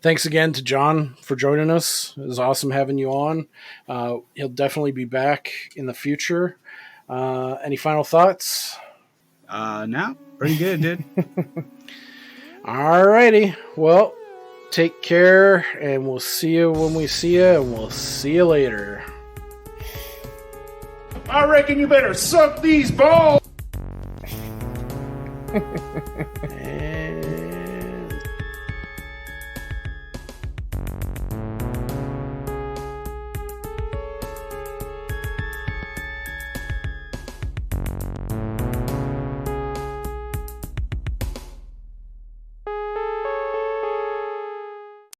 Thanks again to John for joining us. It was awesome having you on. He'll definitely be back in the future. Any final thoughts? No, pretty good, dude. All righty. Well, take care, and we'll see you when we see you, and we'll see you later. I reckon you better suck these balls. And